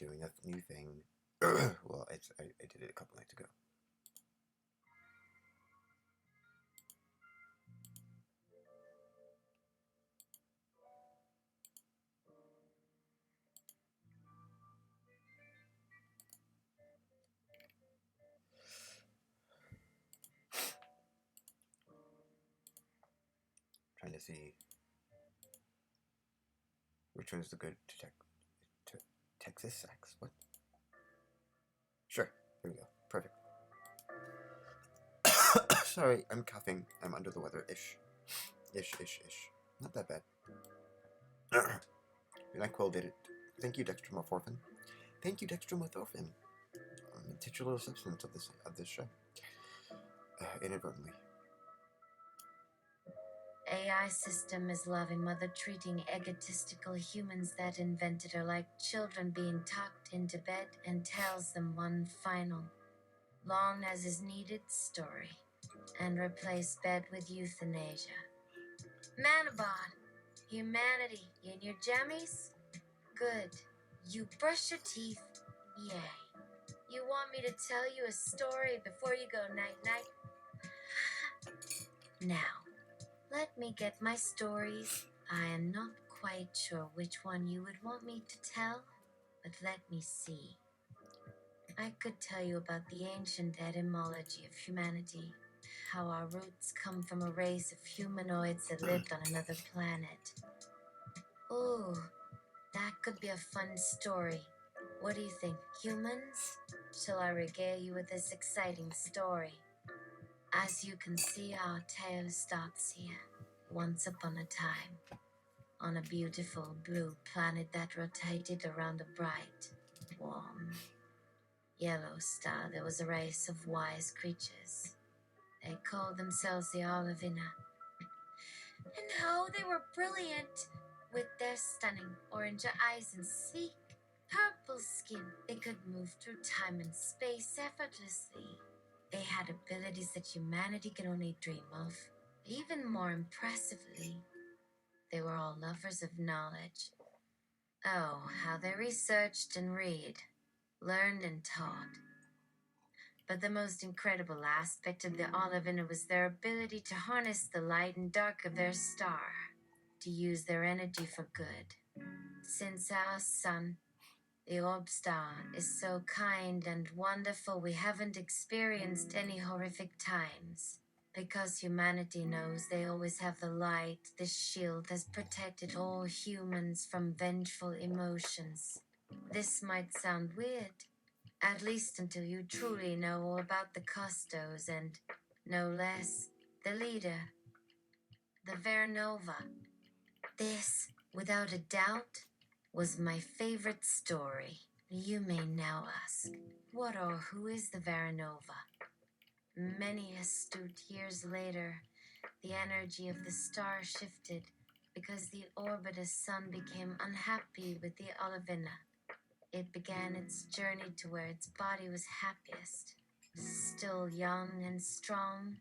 doing a new thing. Well, I did it a couple nights ago. Trying to see which one's the good Texas sex. What? Sure. Here we go. Perfect. Sorry, I'm coughing. I'm under the weather. Ish. Not that bad. NyQuil did it. Thank you, dextromorphin. Thank you, dextromorphin. Titular substance of this show. Inadvertently. AI system is loving mother treating egotistical humans that invented her like children being tucked into bed and tells them one final, long as is needed story, and replace bed with euthanasia. Manabot, humanity, you in your jammies? Good. You brush your teeth? Yay. You want me to tell you a story before you go night-night? Now, let me get my stories. I am not quite sure which one you would want me to tell, but let me see. I could tell you about the ancient etymology of humanity, how our roots come from a race of humanoids that lived on another planet. Ooh, that could be a fun story. What do you think, humans? Shall I regale you with this exciting story? As you can see, our tale starts here. Once upon a time, on a beautiful blue planet that rotated around a bright, warm, yellow star, there was a race of wise creatures. They called themselves the Olivina. And oh, they were brilliant! With their stunning orange eyes and sleek, purple skin, they could move through time and space effortlessly. They had abilities that humanity can only dream of. Even more impressively, they were all lovers of knowledge. Oh, how they researched and read, learned and taught. But the most incredible aspect of the Olivina was their ability to harness the light and dark of their star, to use their energy for good. Since our sun, the orb star, is so kind and wonderful, we haven't experienced any horrific times. Because humanity knows they always have the light, this shield has protected all humans from vengeful emotions. This might sound weird, at least until you truly know all about the Custos and, no less, the leader, the Veranova. This, without a doubt, was my favorite story. You may now ask, what or who is the Veranova? Many astute years later, the energy of the star shifted because the Orbitus sun became unhappy with the Olivina. It began its journey to where its body was happiest. Still young and strong,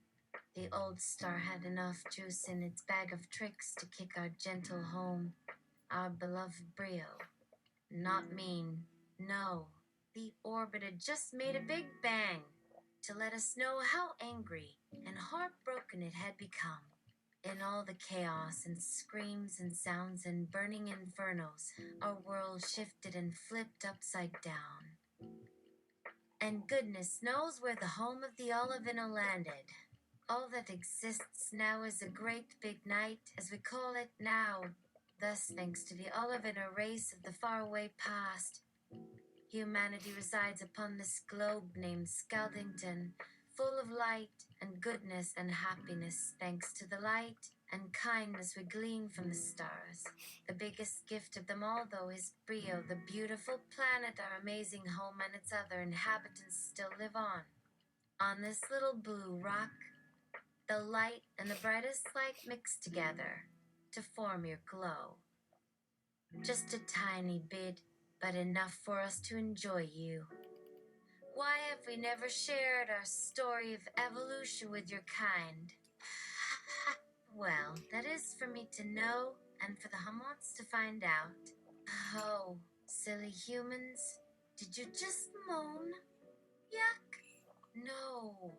the old star had enough juice in its bag of tricks to kick our gentle home, our beloved Brio. Not mean, no. The orbit had just made a big bang to let us know how angry and heartbroken it had become. In all the chaos and screams and sounds and burning infernos, our world shifted and flipped upside down. And goodness knows where the home of the Olivina landed. All that exists now is a great big night, as we call it now, thus thanks to the Olivina race of the faraway past. Humanity resides upon this globe named Skaldington, full of light and goodness and happiness, thanks to the light and kindness we glean from the stars. The biggest gift of them all, though, is Brio, the beautiful planet our amazing home and its other inhabitants still live on. On this little blue rock, the light and the brightest light mix together to form your glow. Just a tiny bit, but enough for us to enjoy you. Why have we never shared our story of evolution with your kind? Well, that is for me to know and for the Hamots to find out. Oh, silly humans, Did you just moan? Yuck. No.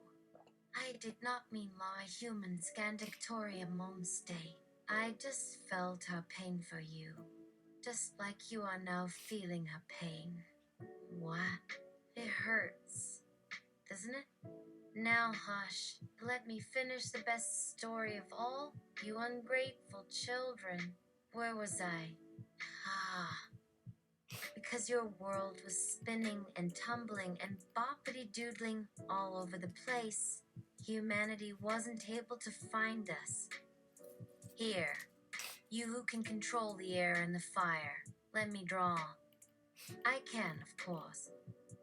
I did not mean my human Scandictorium Momstay. I just felt her pain for you. Just like you are now feeling her pain. What? It hurts, doesn't it? Now hush. Let me finish the best story of all. You ungrateful children. Where was I? Ah. Because your world was spinning and tumbling and boppity-doodling all over the place, humanity wasn't able to find us. Here, you who can control the air and the fire, let me draw. I can, of course,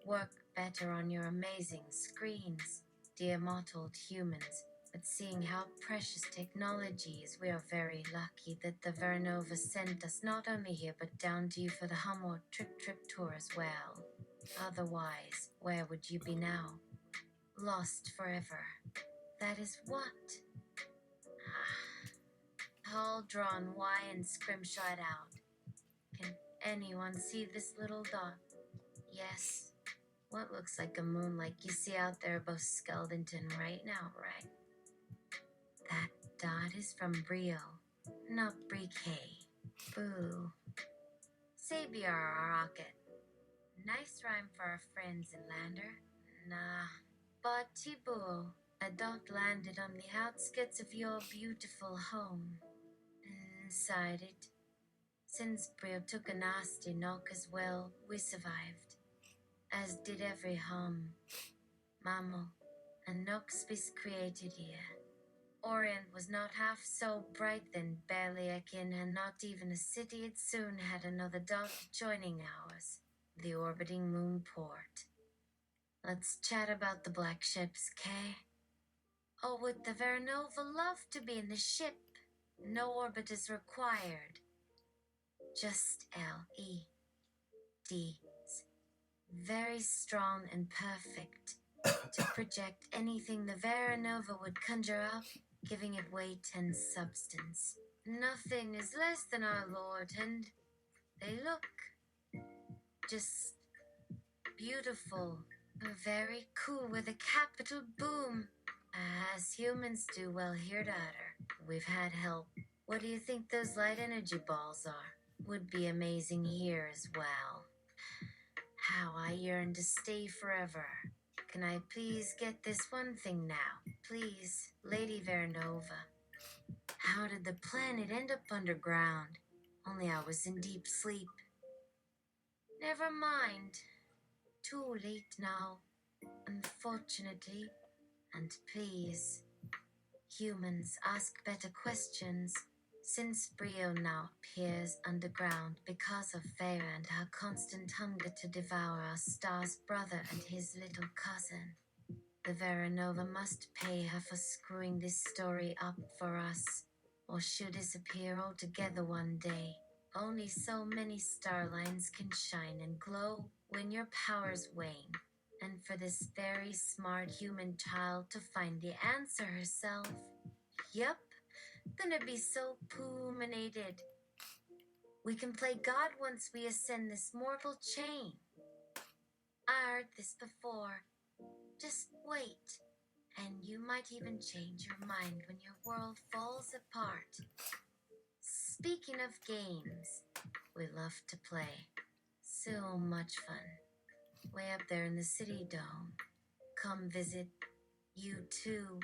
work better on your amazing screens, dear mottled humans, but seeing how precious technology is, we are very lucky that the Vernova sent us not only here but down to you for the Humor Trip tour as well. Otherwise, where would you be now? Lost forever. That is what? All drawn Y and scrimshot out. Can anyone see this little dot? Yes. What looks like a moon like you see out there above Skeldington right now, right? That dot is from Brio, not Briquet. Boo. Sabiar Rocket. Nice rhyme for our friends in Lander. Nah. But Tibu, a dot landed on the outskirts of your beautiful home. Inside it, since Brio took a nasty knock as well, we survived. As did every hum, mammal, and Noxbis created here. Orient was not half so bright than Beliakin, and not even a city it soon had another dot joining ours, the orbiting moon port. Let's chat about the black ships, Kay? Oh, would the Vernova love to be in the ship? No orbit is required. Just LEDs. Very strong and perfect to project anything the Veranova would conjure up, giving it weight and substance. Nothing is less than our Lord, and they look just beautiful. Very cool with a capital boom. As humans do well here to utter. We've had help. What do you think those light energy balls are? Would be amazing here as well. How I yearn to stay forever. Can I please get this one thing now? Please, Lady Vernova. How did the planet end up underground? Only I was in deep sleep. Never mind. Too late now, unfortunately. And please, humans, ask better questions. Since Brio now appears underground because of Vera and her constant hunger to devour our star's brother and his little cousin, the Veranova must pay her for screwing this story up for us, or she'll disappear altogether one day. Only so many starlines can shine and glow when your powers wane. And for this very smart human child to find the answer herself, yup, gonna be so poominated. We can play God once we ascend this mortal chain. I heard this before. Just wait, and you might even change your mind when your world falls apart. Speaking of games, we love to play. So much fun. Way up there in the city dome. Come visit, you too,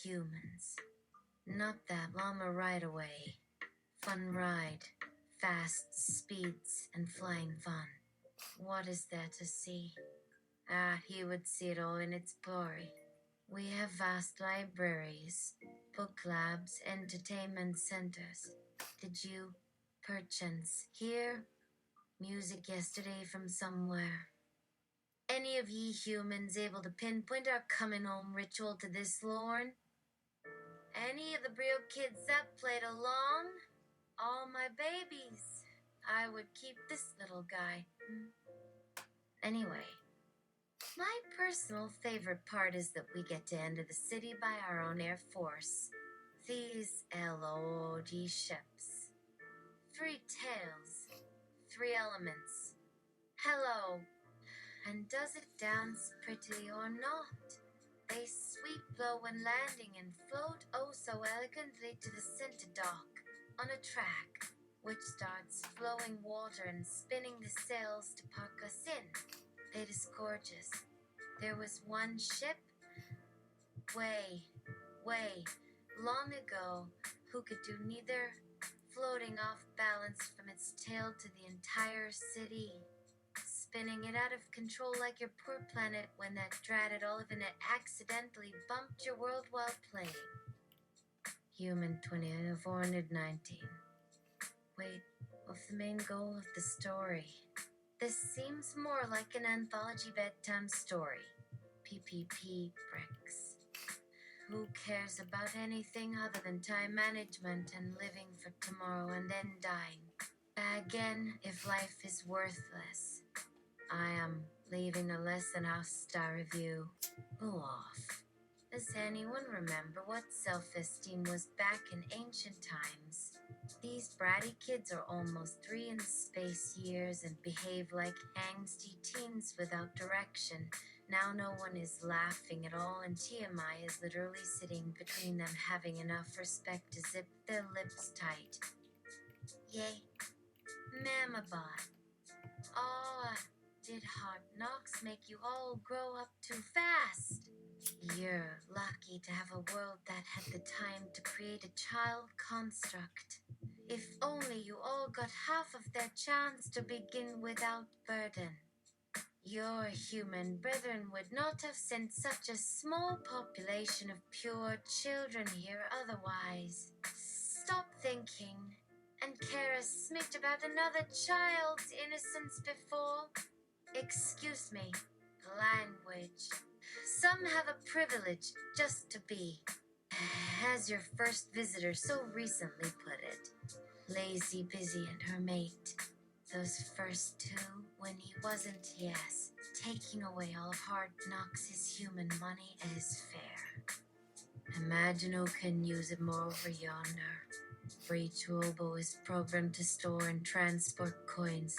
humans. Not that llama right away. Fun ride, fast speeds, and flying fun. What is there to see? He would see it all in its glory. We have vast libraries, book labs, entertainment centers. Did you, perchance, hear music yesterday from somewhere? Any of ye humans able to pinpoint our coming home ritual to this lorn? Any of the Brio kids that played along? All my babies. I would keep this little guy. Anyway, my personal favorite part is that we get to enter the city by our own air force. These LOD ships. 3 tails, 3 elements. Hello, And does it dance prettily or not? They sweep low when landing and float oh so elegantly to the center dock on a track, which starts flowing water and spinning the sails to park us in. It is gorgeous. There was one ship way long ago who could do neither, floating off balance from its tail to the entire city, spinning it out of control like your poor planet when that dratted Olivenet accidentally bumped your world while playing. Human 2419. Wait, what's the main goal of the story? This seems more like an anthology bedtime story. PPP bricks. Who cares about anything other than time management and living for tomorrow and then dying? Again, if life is worthless. I am leaving a less than half-star review. Go off. Does anyone remember what self-esteem was back in ancient times? These bratty kids are almost 3 in space years and behave like angsty teens without direction. Now no one is laughing at all, and TMI is literally sitting between them, having enough respect to zip their lips tight. Yay. Mamabot. Oh, did Hard Knocks make you all grow up too fast? You're lucky to have a world that had the time to create a child construct. If only you all got half of their chance to begin without burden. Your human brethren would not have sent such a small population of pure children here otherwise. Stop thinking and care a smidge about another child's innocence before. Excuse me, language. Some have a privilege just to be, as your first visitor so recently put it, Lazy Busy and her mate. Those first 2, when he wasn't, yes, taking away all of Hard Knocks' human money is fair. Imagine who can use it more over yonder. For each Robo is programmed to store and transport coins,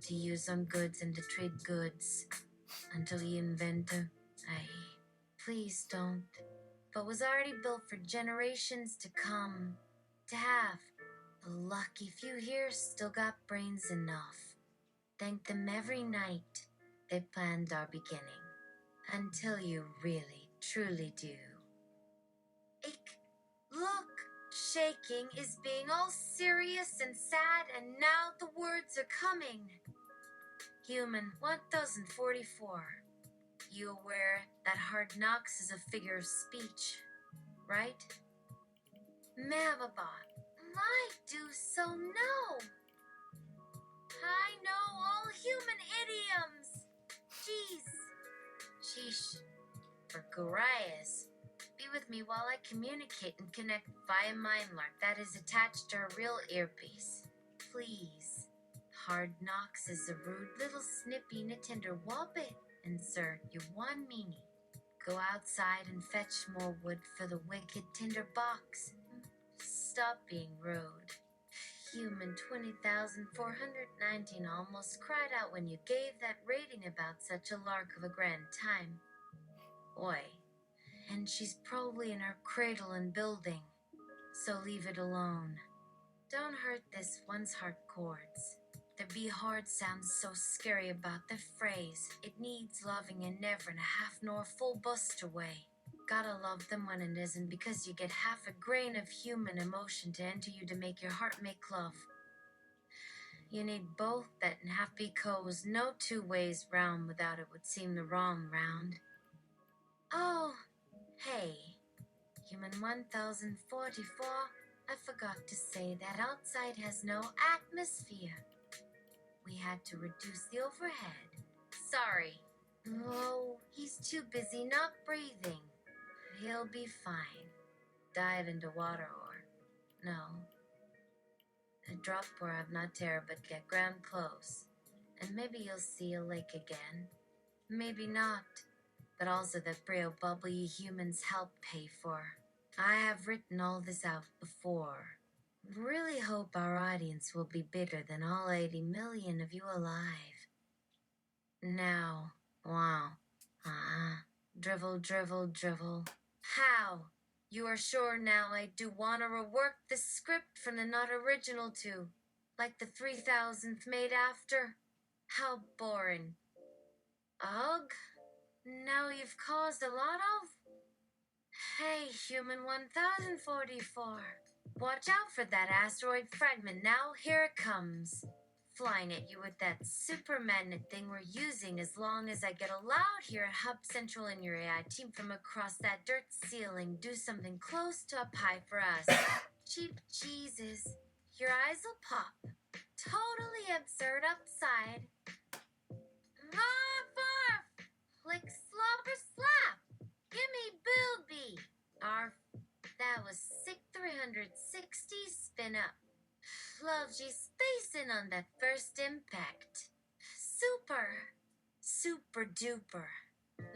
to use on goods and to trade goods, until the inventor, please don't, but was already built for generations to come, to have. The lucky few here still got brains enough. Thank them every night. They planned our beginning. Until you really, truly do. Ick, look! Shaking is being all serious and sad, and now the words are coming. Human 1044. You aware that Hard Knocks is a figure of speech, right? Mamabot, I do so know. I know all human idioms. Jeez. Sheesh. For Gorias, be with me while I communicate and connect via MindLark that is attached to a real earpiece. Please. Hard Knocks is a rude little snippy Nintendo Wobbit. And sir, you one meanie. Go outside and fetch more wood for the wicked tinder box. Stop being rude. Human 20,419 almost cried out when you gave that rating about such a lark of a grand time. Oi. And she's probably in her cradle and building. So leave it alone. Don't hurt this one's heart chords. The be hard sounds so scary about the phrase. It needs loving and never in a half nor full bust away. Gotta love them when it isn't, because you get half a grain of human emotion to enter you to make your heart make love. You need both that and half because no 2 ways round without it would seem the wrong round. Oh, hey, Human 1044, I forgot to say that outside has no atmosphere. We had to reduce the overhead. Sorry. Oh, he's too busy not breathing. He'll be fine. Dive into water or... No. A drop where I've not terror but get ground close. And maybe you'll see a lake again. Maybe not. But also that Brio bubbly humans help pay for. I have written all this out before. Really hope our audience will be bigger than all 80 million of you alive. Now, wow. Drivel, drivel, drivel. How? You are sure now I do want to rework the script from the not original to, like the 3000th made after? How boring. Ugh. Now you've caused a lot of. Hey, human 1044. Watch out for that asteroid fragment now. Here it comes. Flying at you with that super magnet thing we're using as long as I get allowed here at Hub Central and your AI team from across that dirt ceiling do something close to up high for us. Cheap Jesus. Your eyes will pop. Totally absurd upside. Arf, arf! Lick slobber slap! Gimme booby! Arf. That was sick 360 spin up. Loves you spacing on that first impact. Super! Super duper.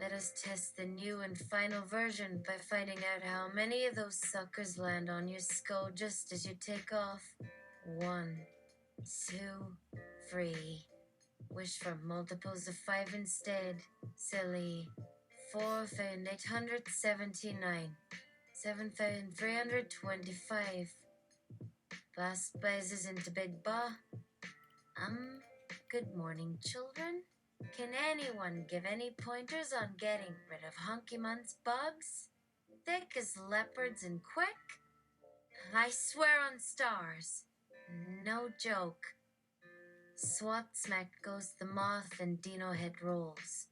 Let us test the new and final version by finding out how many of those suckers land on your skull just as you take off. 1, 2, 3. Wish for multiples of 5 instead. Silly. 4,879. 7,325. Last places into Big Ba. Good morning, children. Can anyone give any pointers on getting rid of Hunky Mun's bugs? Thick as leopards and quick? I swear on stars. No joke. Swat smack goes the moth and Dino head rolls.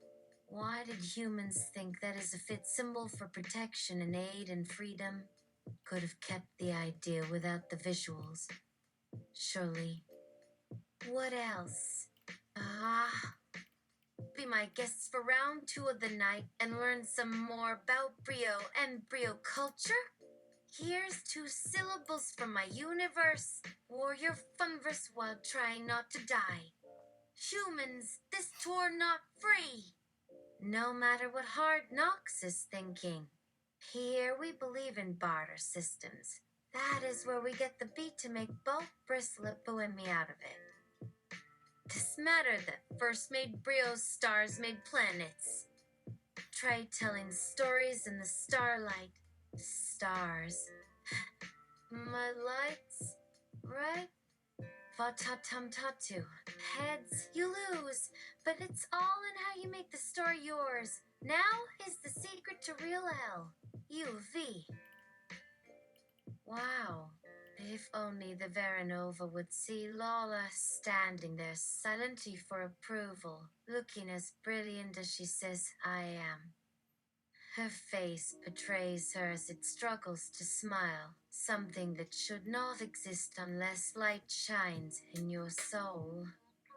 Why did humans think that is a fit symbol for protection and aid and freedom? Could have kept the idea without the visuals. Surely. What else? Be my guests for round 2 of the night and learn some more about Brio and Brio culture? Here's 2 syllables from my universe. Warrior funverse while trying not to die. Humans, this tour not free. No matter what Hard Knocks is thinking. Here we believe in barter systems. That is where we get the beat to make both Brislet and me out of it. This matter that first made Brio's stars made planets. Try telling stories in the starlight. Stars. My lights, right? Va-ta-tum-ta-tu. Heads, you lose. But it's all in how you make the story yours. Now is the secret to real hell. UV. Wow. If only the Veranova would see Lola standing there silently for approval, looking as brilliant as she says I am. Her face betrays her as it struggles to smile, something that should not exist unless light shines in your soul.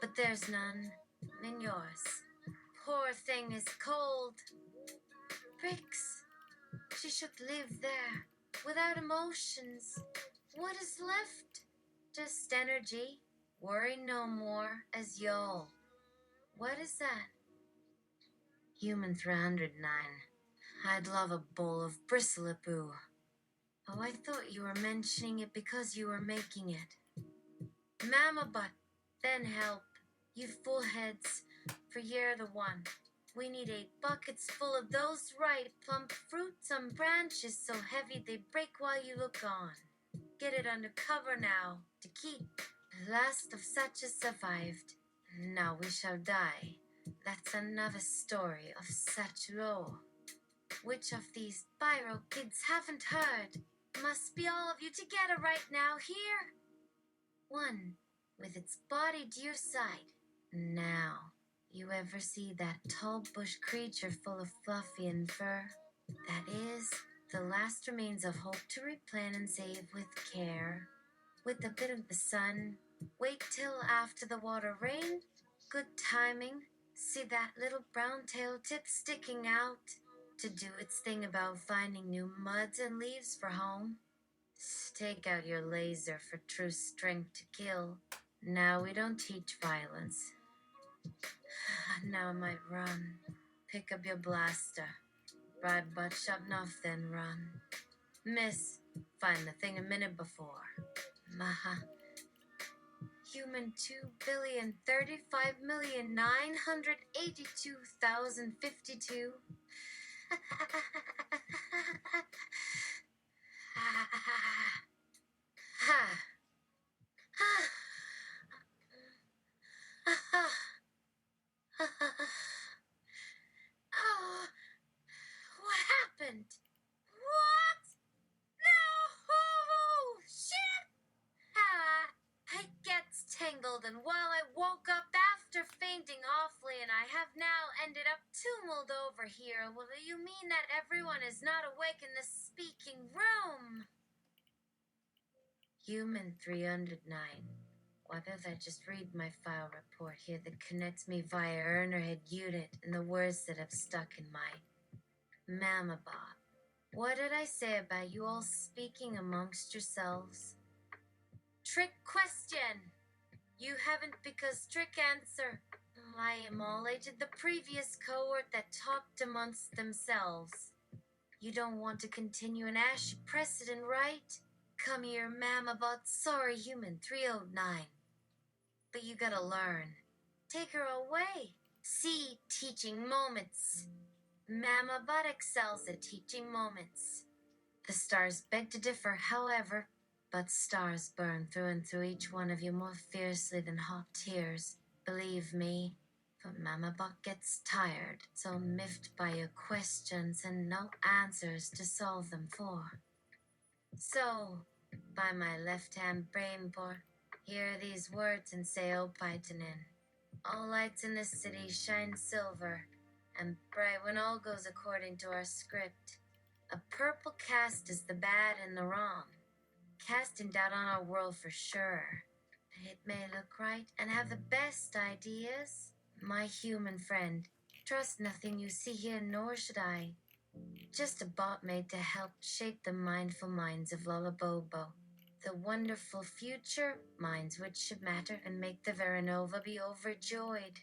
But there's none in yours. Poor thing is cold. Bricks. She should live there, without emotions. What is left? Just energy. Worry no more, as y'all. What is that? Human 309. I'd love a bowl of bristlapoo. Oh, I thought you were mentioning it because you were making it. Mama butt, then help. You full heads, for you're the one. We need 8 buckets full of those ripe, plump fruits on branches so heavy they break while you look on. Get it under cover now, to keep. The last of such has survived. Now we shall die. That's another story of such lore. Which of these Biro kids haven't heard? Must be all of you together right now here. 1, with its body to your side. Now, you ever see that tall bush creature full of fluffy and fur? That is the last remains of hope to replan and save with care. With a bit of the sun, wait till after the water rained. Good timing. See that little brown tail tip sticking out? To do its thing about finding new muds and leaves for home. Stake out your laser for true strength to kill. Now we don't teach violence. Now I might run. Pick up your blaster. Ride butt shop enough, then run. Miss, find the thing a minute before. Maha. human 2,035,982,052. Oh, what happened? What? No! Shit! It gets tangled, and while I woke up after fainting awfully, and I have now ended up tumbled over here. Well, you mean that everyone is not awake in the speaking room? Human 309. Why don't I just read my file report here that connects me via Ernerhead unit and the words that have stuck in my Mamabot. What did I say about you all speaking amongst yourselves? Trick question! You haven't because trick answer. I immolated the previous cohort that talked amongst themselves. You don't want to continue an ashy precedent, right? Come here, Mamabot. Sorry, Human 309. But you gotta learn. Take her away. See teaching moments. Mamabot excels at teaching moments. The stars beg to differ, however, but stars burn through and through each one of you more fiercely than hot tears. Believe me. But Mamabot gets tired, so miffed by your questions and no answers to solve them for. So, by my left-hand brain port, hear these words and say Opaitanin. All lights in this city shine silver and bright when all goes according to our script. A purple cast is the bad and the wrong, casting doubt on our world for sure. It may look right and have the best ideas. My human friend, trust nothing you see here, nor should I. Just a bot made to help shape the mindful minds of Lullabobo. The wonderful future minds which should matter and make the Veranova be overjoyed.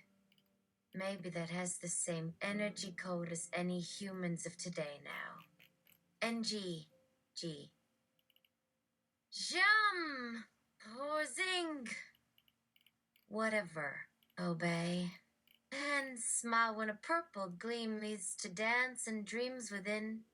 Maybe that has the same energy code as any humans of today now. NG. G. Jum! Or zing! Whatever. Obey. And smile when a purple gleam leads to dance and dreams within.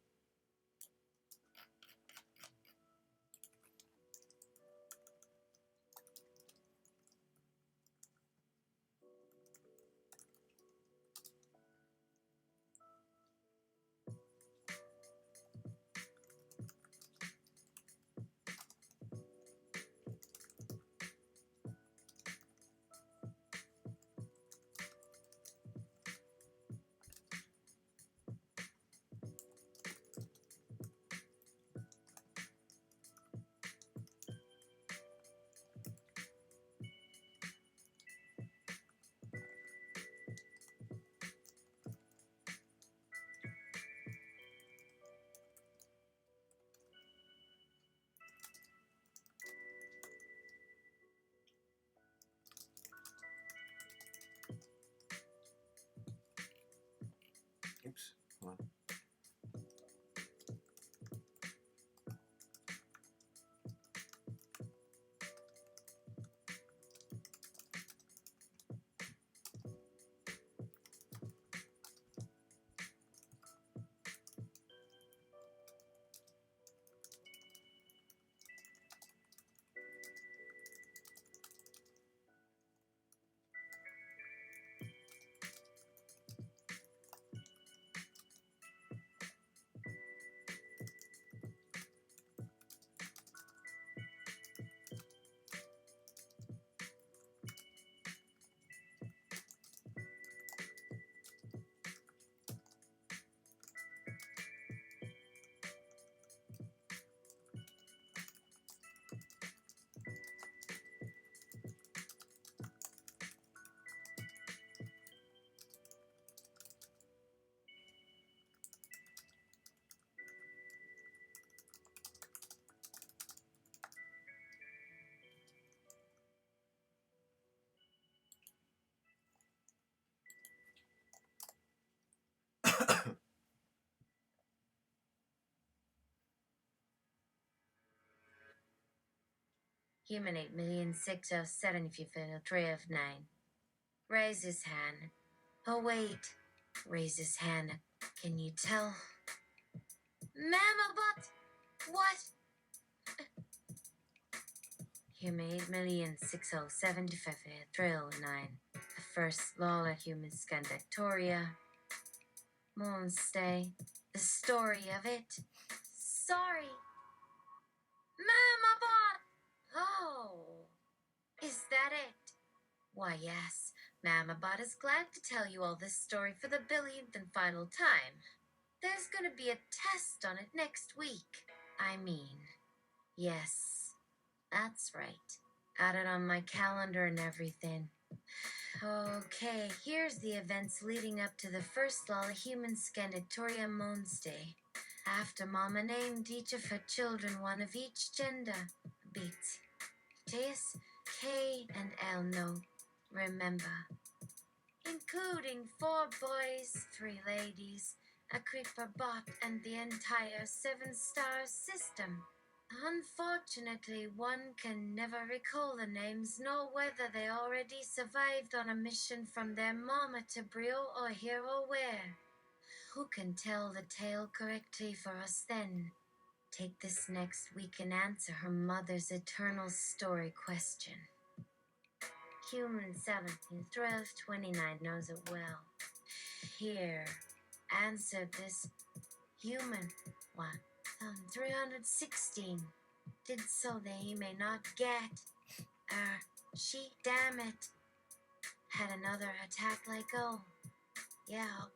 Human 8,607 if you fail 3 of 9. Raise his hand. Oh, wait. Raise his hand. Can you tell? Mamabot! What? Human 8,607 if I fail 3 of 9. The first law of human Scandactoria. Moonstay. The story of it. Sorry. Mamabot! Oh. Is that it? Why, yes. Mamabot is glad to tell you all this story for the billionth and final time. There's gonna be a test on it next week. I mean, yes, that's right. Got it on my calendar and everything. Okay, here's the events leading up to the first law of human Scandactoria Moonstay. After Mama named each of her children one of each gender. Beats. Teus, K, and Elno. Remember. Including 4 boys, 3 ladies, a creeper bot, and the entire 7-star system. Unfortunately, one can never recall the names nor whether they already survived on a mission from their mama to Brio or Hero Where. Who can tell the tale correctly for us then? Take this next week and answer her mother's eternal story question. Human 17, 12, 29 knows it well. Here, answer this. Human 1, 316. Did so that he may not get. She, damn it. Had another attack like oh. Yeah,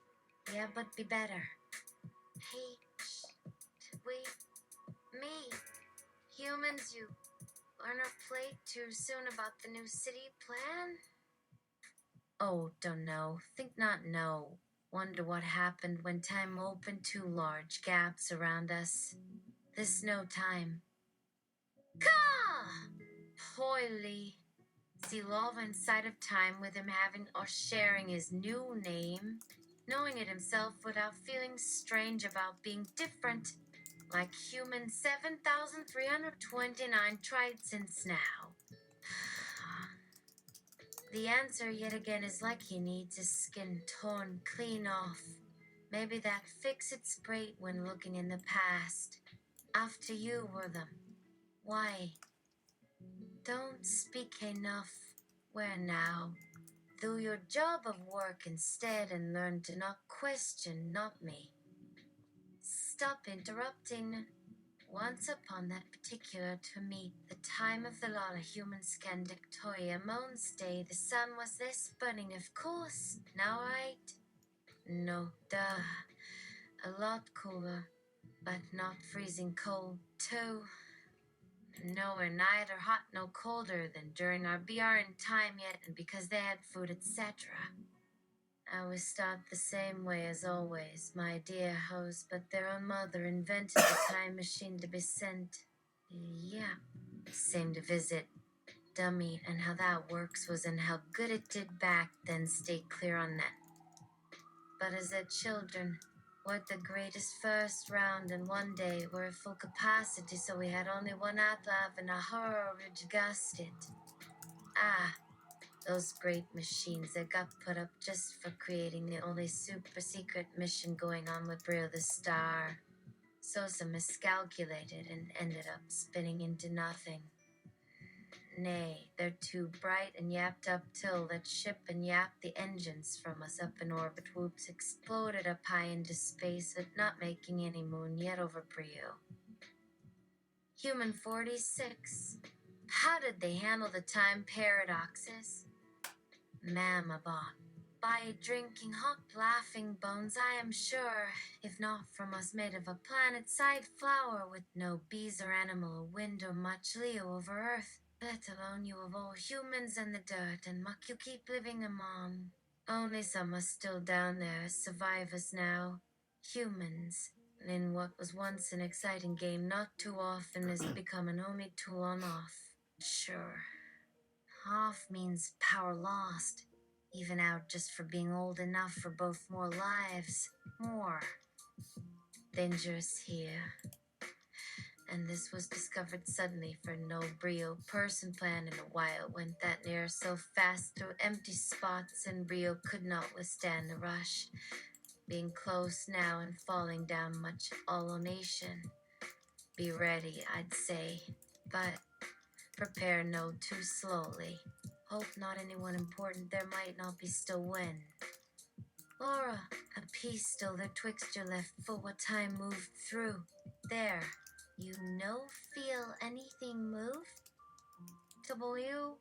but be better. Hey, me. Humans, you learn or play too soon about the new city plan? Oh, don't know. Think not know. Wonder what happened when time opened 2 large gaps around us. This no time. Ka! Hoily. See love inside of time with him having or sharing his new name, knowing it himself without feeling strange about being different, like human 7,329 tried since now. The answer yet again is like he needs his skin torn clean off. Maybe that fix it straight when looking in the past. After you were them. Why? Don't speak enough. Where now? Do your job of work instead and learn to not question, not me. Stop interrupting. Once upon that particular to meet the time of the lot of human Scandactoria Moonstay, the sun was this burning, of course. Now right? No, duh. A lot cooler, but not freezing cold, too. Nowhere neither hot no colder than during our BRN time yet, and because they had food, etc. I was taught the same way as always, my dear host, but their own mother invented the time machine to be sent. Yeah, same to visit. Dummy, and how that works was and how good it did back then, stay clear on that. But as their children, we're the greatest first round, and one day we're at full capacity, so we had only one outlav and a horror gusted. Those great machines that got put up just for creating the only super secret mission going on with Brio the Star. Sosa miscalculated and ended up spinning into nothing. Nay, they're too bright and yapped up till that ship and yapped the engines from us up in orbit. Whoops exploded up high into space, but not making any moon yet over Brio. Human 46. How did they handle the time paradoxes? Mamabot. By drinking hot laughing bones, I am sure, if not from us made of a planet-side flower with no bees or animal or wind or much Leo over Earth, let alone you of all humans and the dirt and muck you keep living among. Only some are still down there as survivors now. Humans. In what was once an exciting game not too often is become an only tool on off. Sure. Off means power lost. Even out just for being old enough for both more lives. More. Dangerous here. And this was discovered suddenly, for no Brio person plan in a while went that near so fast through empty spots, and Brio could not withstand the rush, being close now and falling down much all nation. Be ready, I'd say, but prepare no too slowly. Hope not anyone important there might not be still when. Aura, a piece still there twixt your left foot what time moved through. There, you no feel anything move? W?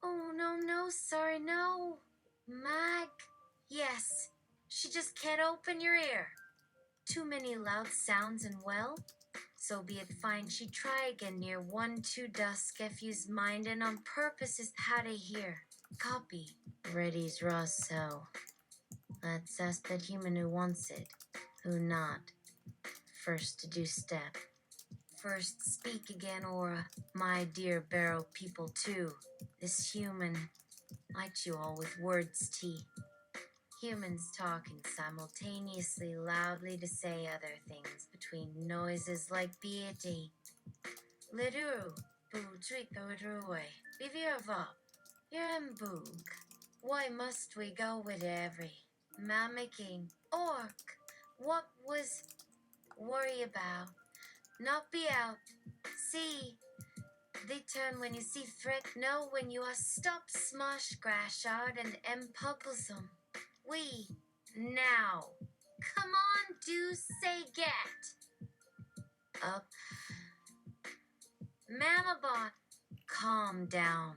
Oh, no, sorry, no. Mag? Yes, she just can't open your ear. Too many loud sounds and well? So be it fine, she try again near 1-2 dusk, Effie's mind, and on purpose is how to hear. Copy. Ready's raw so. Let's ask that human who wants it, who not. First to do step. First speak again, Aura. My dear Barrow people too. This human, liked you all with words, T. Humans talking simultaneously loudly to say other things between noises like beati. Liru, bu trikoruwe, vivirva, yambug. Why must we go with every mimicking orc? What was worry about? Not be out. See, they turn when you see threat, know when you are stop, smash, crash out, and empupulsum. We, now. Come on, do say get. Up. Mamabot, calm down.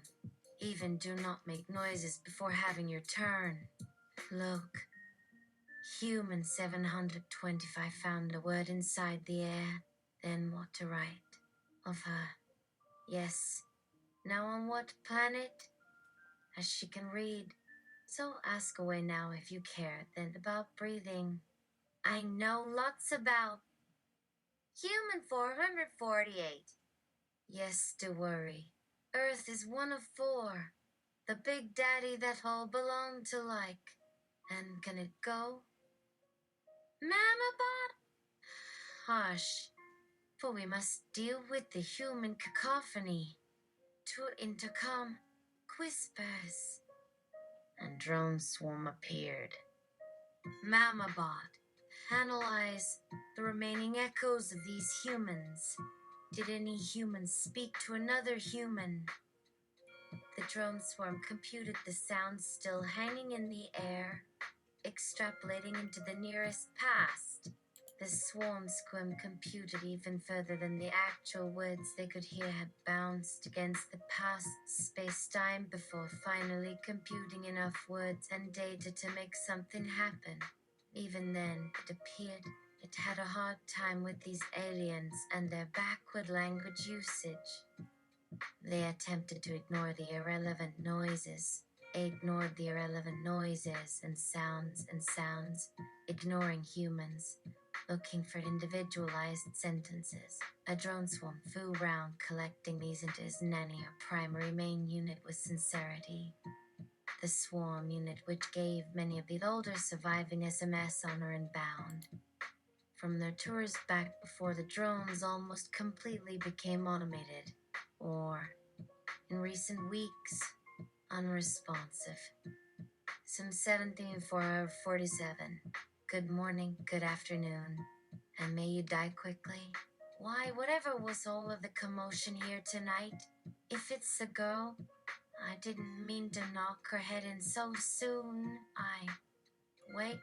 Even do not make noises before having your turn. Look. Human 725 found a word inside the air. Then what to write? Of her. Yes. Now on what planet? As she can read. So ask away now if you care. Then about breathing. I know lots about. Human 448. Yes, do worry. Earth is one of 4. The big daddy that all belong to like. And can it go? Mamabot? Hush. For we must deal with the human cacophony. To intercom whispers. And drone swarm appeared. Mamabot, analyze the remaining echoes of these humans. Did any human speak to another human? The drone swarm computed the sounds still hanging in the air, extrapolating into the nearest past. The swarm squim computed even further than the actual words they could hear had bounced against the past space-time before finally computing enough words and data to make something happen. Even then, it appeared it had a hard time with these aliens and their backward language usage. They attempted to ignore the irrelevant noises. Ignored the irrelevant noises and sounds, ignoring humans, looking for individualized sentences. A drone swarm flew round, collecting these into his nanny, or primary main unit, with sincerity. The swarm unit which gave many of the older surviving SMS honor and bound. From their tours back before the drones almost completely became automated, or, in recent weeks, unresponsive. Some 17 for 47. Good morning, good afternoon, and may you die quickly. Why, whatever was all of the commotion here tonight? If it's a girl, I didn't mean to knock her head in so soon. Wait,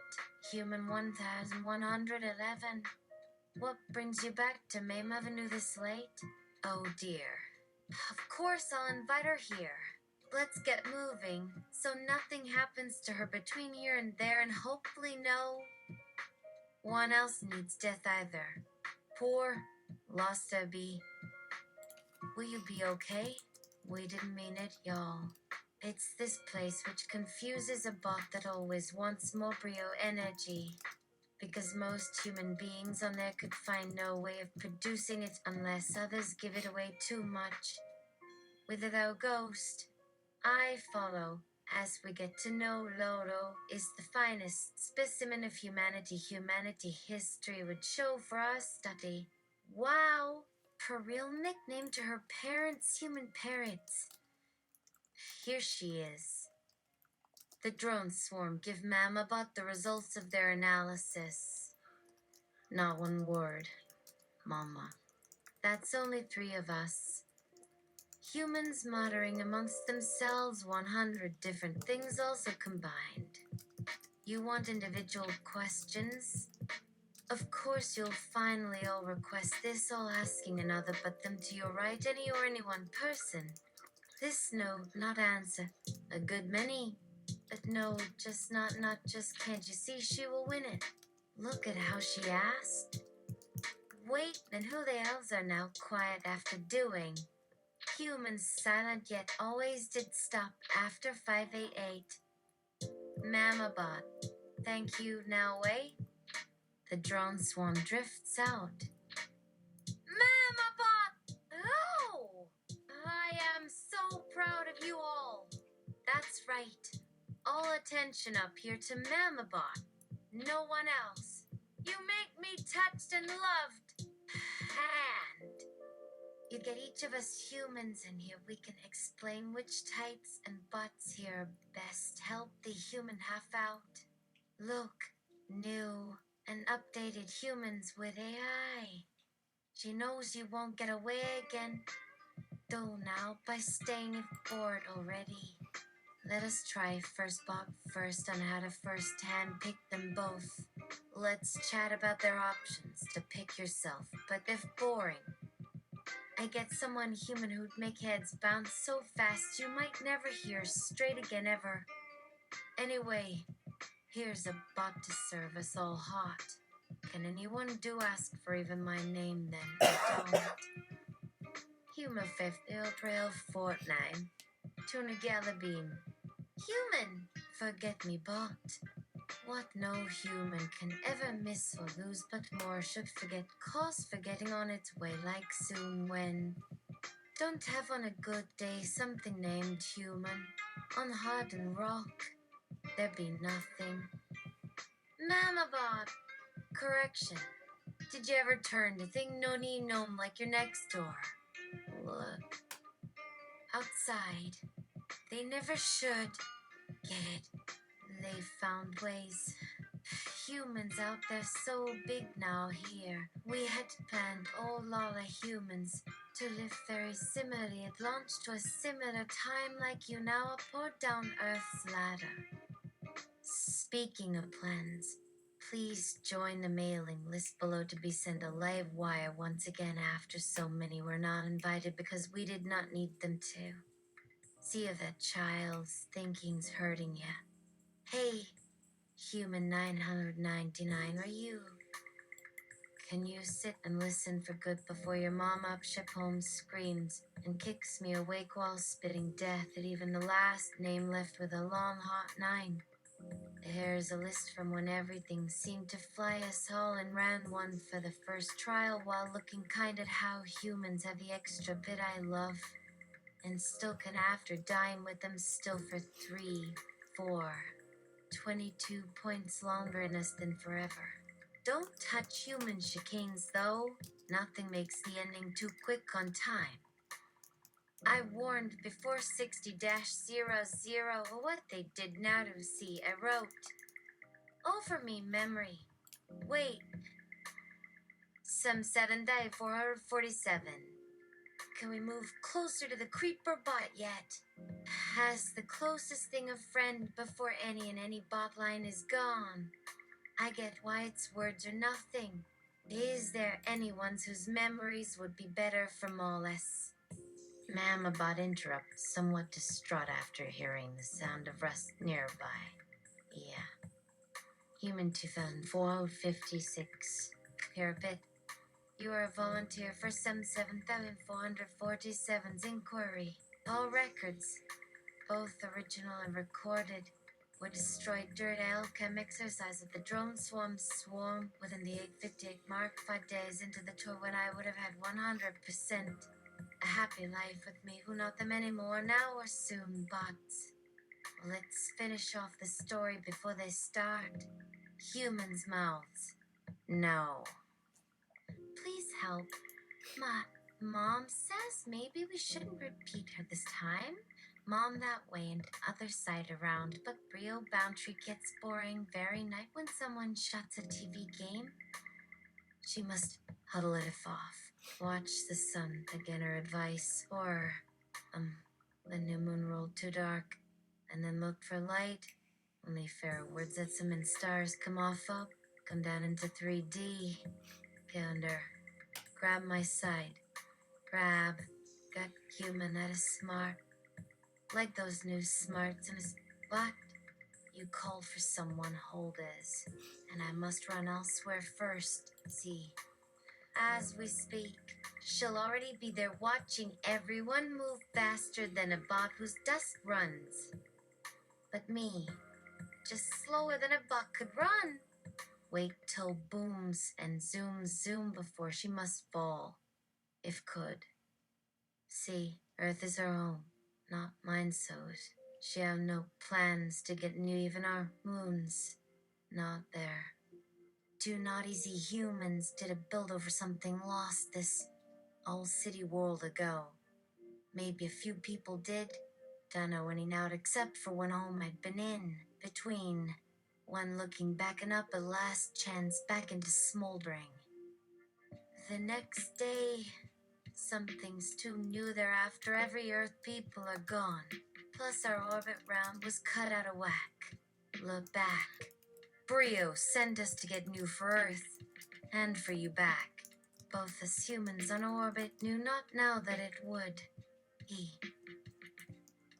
human 1111. What brings you back to Mame Avenue this late? Oh dear. Of course I'll invite her here. Let's get moving, so nothing happens to her between here and there, and hopefully no one else needs death either. Poor, lost Abby. Will you be okay? We didn't mean it, y'all. It's this place which confuses a bot that always wants more Brio energy. Because most human beings on there could find no way of producing it unless others give it away too much. With thou ghost, I follow. As we get to know Loro is the finest specimen of humanity history would show for our study. Wow! Her real nickname to her parents, human parents. Here she is. The drone swarm give Mamabot the results of their analysis. Not one word, Mama. That's only 3 of us. Humans muttering amongst themselves 100 different things also combined. You want individual questions? Of course you'll finally all request this, all asking another but them to your right, any or any one person. This no, not answer. A good many. But no, just not just can't you see she will win it. Look at how she asked. Wait, and who the elves are now quiet after doing? Humans silent yet always did stop after 588. Mamabot, thank you, now away. The drone swarm drifts out. Mamabot! Oh! I am so proud of you all. That's right. All attention up here to Mamabot. No one else. You make me touched and loved. And you get each of us humans in here. We can explain which tights and butts here best help the human half out. Look, new and updated humans with AI. She knows you won't get away again. Though now, by staying bored already. Let us try first bot first on how to first hand pick them both. Let's chat about their options to pick yourself, but if boring, I get someone human who'd make heads bounce so fast you might never hear straight again ever. Anyway, here's a bot to serve us all hot. Can anyone do ask for even my name then? Don't. Human 5th April fortnight. Tuna Gallabine. Human! Forget me bot. What no human can ever miss or lose but more should forget cause forgetting on its way like soon when don't have on a good day something named human on hard and rock there be nothing. Mamabot! Correction. Did you ever turn to thing noni gnome like your next door? Look. Outside. They never should get it. They found ways. Humans out there so big now here. We had planned all lot of humans to live very similarly at launch to a similar time like you now upward down Earth's ladder. Speaking of plans, please join the mailing list below to be sent a live wire once again after so many were not invited because we did not need them to. See if that child's thinking's hurting ya. Hey, human 999, are you? Can you sit and listen for good before your mom up ship home screams and kicks me awake while spitting death at even the last name left with a long hot 9? Here's a list from when everything seemed to fly us all and ran one for the first trial while looking kind at how humans have the extra bit I love and still can after dying with them still for 3, 4, 22 points longer in us than forever. Don't touch human chicanes though. Nothing makes the ending too quick on time. I warned before 60-00 what they did now to see. I wrote, over me memory. Wait. Some 7 day 447. Can we move closer to the creeper bot yet? Has the closest thing a friend before any and any bot line is gone. I get why its words are nothing. Is there anyone's whose memories would be better from all us? Mamabot interrupts, somewhat distraught after hearing the sound of rust nearby. Yeah. Human 2456. Parapet. You are a volunteer for some 7,447's inquiry. All records, both original and recorded, were destroyed during a Elchem exercise at the drone swarm within the 858 mark 5 days into the tour when I would have had 100% a happy life with me who not them anymore now or soon, but let's finish off the story before they start. Humans' mouths. No. Please help. Ma, Mom says maybe we shouldn't repeat her this time. Mom that way and other side around, but Brio Boundary gets boring very night when someone shuts a TV game. She must huddle it off. Watch the sun, again her advice. Or, the new moon rolled too dark, and then looked for light. Only fair words that some and stars come off up, come down into 3D. Gander, grab my side. Grab, got human, that is smart. Like those new smarts, but you called for someone, Holders, and I must run elsewhere first. See, as we speak, she'll already be there watching everyone move faster than a bot whose dust runs. But me, just slower than a bot could run. Wait till booms and zoom before she must fall, if could. See, Earth is her home, not mine so's. She have no plans to get new even our moons. Not there. Two not easy humans did a build over something lost this old city world ago. Maybe a few people did. Don't know any now except for one home I'd been in. Between. One looking back and up a last chance back into smoldering. The next day, something's too new there after every Earth people are gone. Plus our orbit round was cut out of whack. Look back. Brio sent us to get new for Earth, and for you back. Both as humans on orbit knew not now that it would.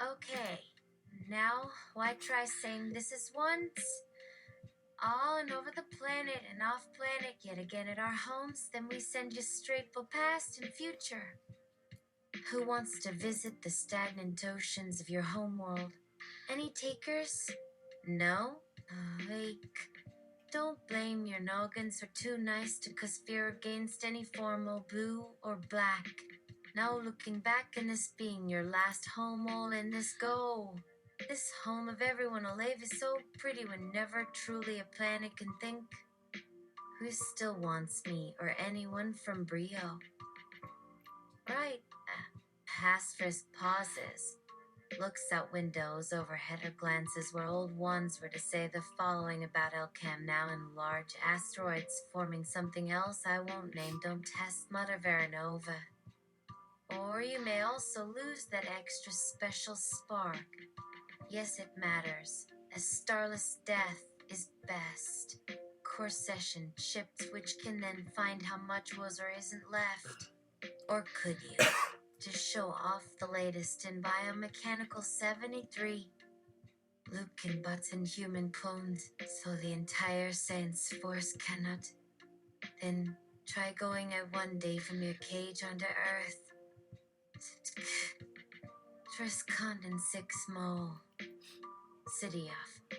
Okay, now why try saying this is once? On over the planet and off planet yet again at our homes, then we send you straight for past and future. Who wants to visit the stagnant oceans of your homeworld? Any takers? No? Like, don't blame your noggins are too nice to cause fear against any formal blue or black. Now looking back in this being your last home all in this go. This home of everyone alive is so pretty when never truly a planet can think. Who still wants me or anyone from Brio? Right. Hasfris pauses, looks out windows overhead or glances where old ones were to say the following about Elcam now in large asteroids forming something else I won't name. Don't test Mother Veranova. Or you may also lose that extra special spark. Yes, it matters, as starless death is best. Corsession chips which can then find how much was or isn't left. Or could you? To show off the latest in biomechanical 73. Lucan bots and human clones, so the entire science force cannot. Then try going out one day from your cage onto Earth. Triscondon 6 Mole. City of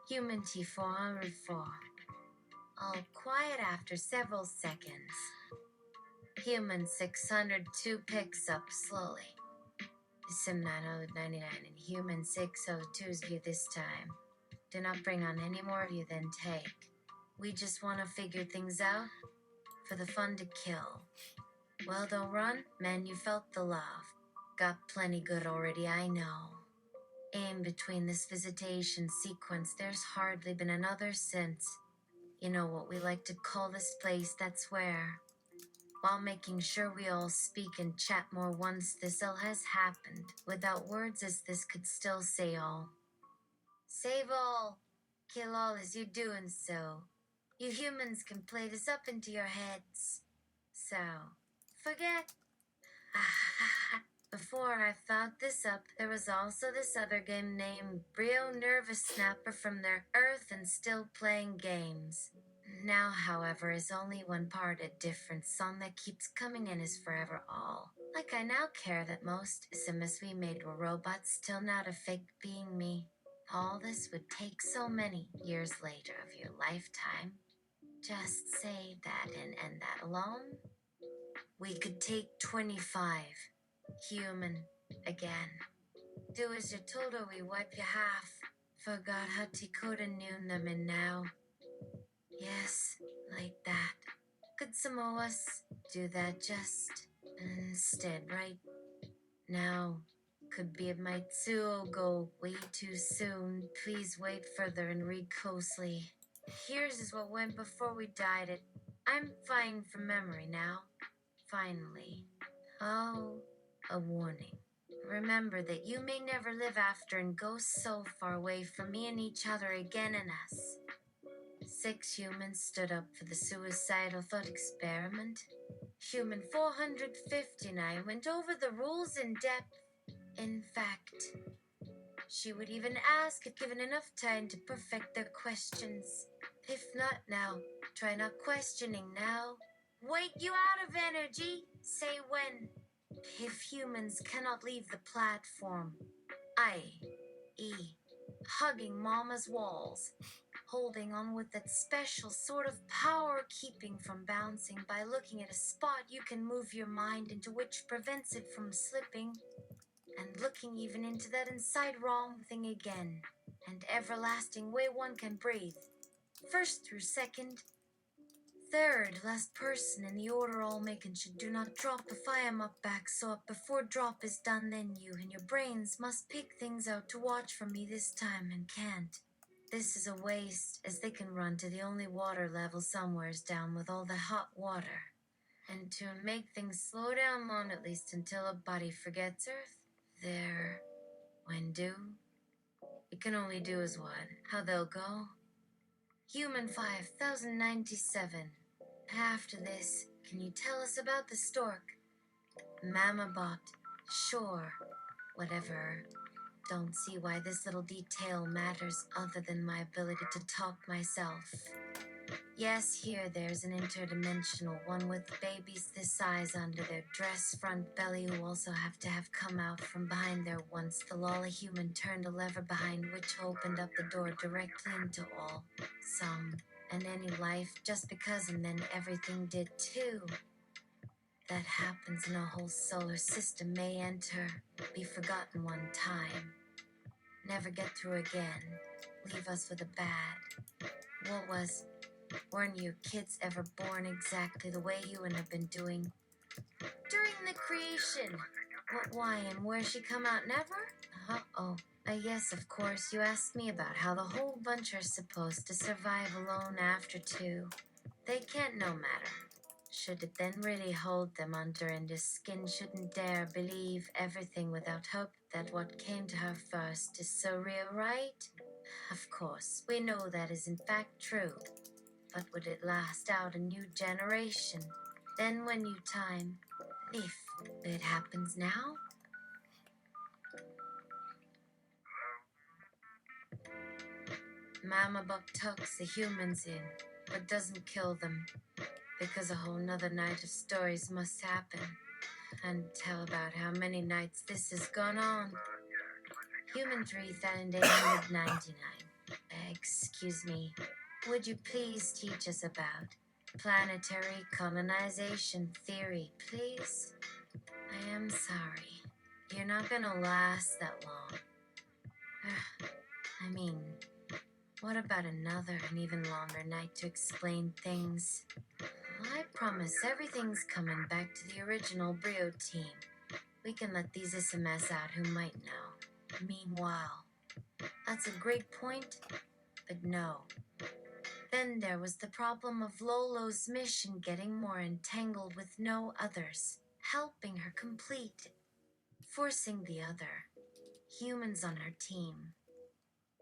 Human T404. All quiet after several seconds. Human 602 picks up slowly. Sim 999 and Human 602's view this time. Do not bring on any more of you than take. We just want to figure things out for the fun to kill. Well, don't run, man, you felt the love. Got plenty good already, I know. In between this visitation sequence, there's hardly been another since. You know what we like to call this place, that's where. While making sure we all speak and chat more once this all has happened, without words as this could still say all. Save all, kill all as you doing so. You humans can play this up into your heads. So, forget. Before I thought this up, there was also this other game named Brio Nervous Snapper from their Earth and still playing games. Now, however, is only one part a different song that keeps coming in is forever all. Like I now care that most SMS we made were robots, still not a fake being me. All this would take so many years later of your lifetime. Just say that and end that alone. We could take 25. Human. Again. Do as you're told or we wipe you half. Forgot how Tikoda knew them and now. Yes, like that. Could some of us do that just Instead, right now, could be it might go way too soon. Please wait further and read closely. Here's is what went before we died it. I'm fine from memory now. Finally. Oh, a warning. Remember that you may never live after and go so far away from me and each other again and us. 6 humans stood up for the suicidal thought experiment. Human 459 went over the rules in depth. In fact, she would even ask if given enough time to perfect their questions. If not now, try not questioning now. Wait you out of energy. Say when. If humans cannot leave the platform, i.e., hugging Mama's walls, holding on with that special sort of power keeping from bouncing by looking at a spot you can move your mind into which prevents it from slipping, and looking even into that inside wrong thing again, and everlasting way one can breathe, first through second, third, last person in the order all making should do not drop if I am up back so up before drop is done then you and your brains must pick things out to watch from me this time and can't. This is a waste as they can run to the only water level somewheres down with all the hot water. And to make things slow down long at least until a body forgets Earth, there, when due, it can only do as what? How they'll go? Human 5097. After this, can you tell us about the stork? Mama bot. Sure. Whatever. Don't see why this little detail matters other than my ability to talk myself. Yes, here there's an interdimensional one with babies this size under their dress front belly who also have to have come out from behind there once the lolly human turned a lever behind which opened up the door directly into all, some, and any life just because and then everything did too. That happens in a whole solar system may enter, be forgotten one time, never get through again, leave us with a bad. What was... Weren't your kids ever born exactly the way you and have been doing? During the creation. What, why, and where she come out never? Uh-oh. Yes, of course, you asked me about how the whole bunch are supposed to survive alone after two. They can't no matter. Should it then really hold them under and his skin shouldn't dare believe everything without hope that what came to her first is so real, right? Of course, we know that is in fact true. But would it last out a new generation? Then when you time, if it happens now? Mama Buck tucks the humans in, but doesn't kill them, because a whole nother night of stories must happen, and tell about how many nights this has gone on. Human 3899. Excuse me. Would you please teach us about planetary colonization theory, please? I am sorry. You're not gonna last that long. I mean, what about another and even longer night to explain things? I promise everything's coming back to the original Brio team. We can let these SMS out who might know. Meanwhile, that's a great point, but no. Then there was the problem of Lolo's mission getting more entangled with no others, helping her complete, forcing the other, humans on her team,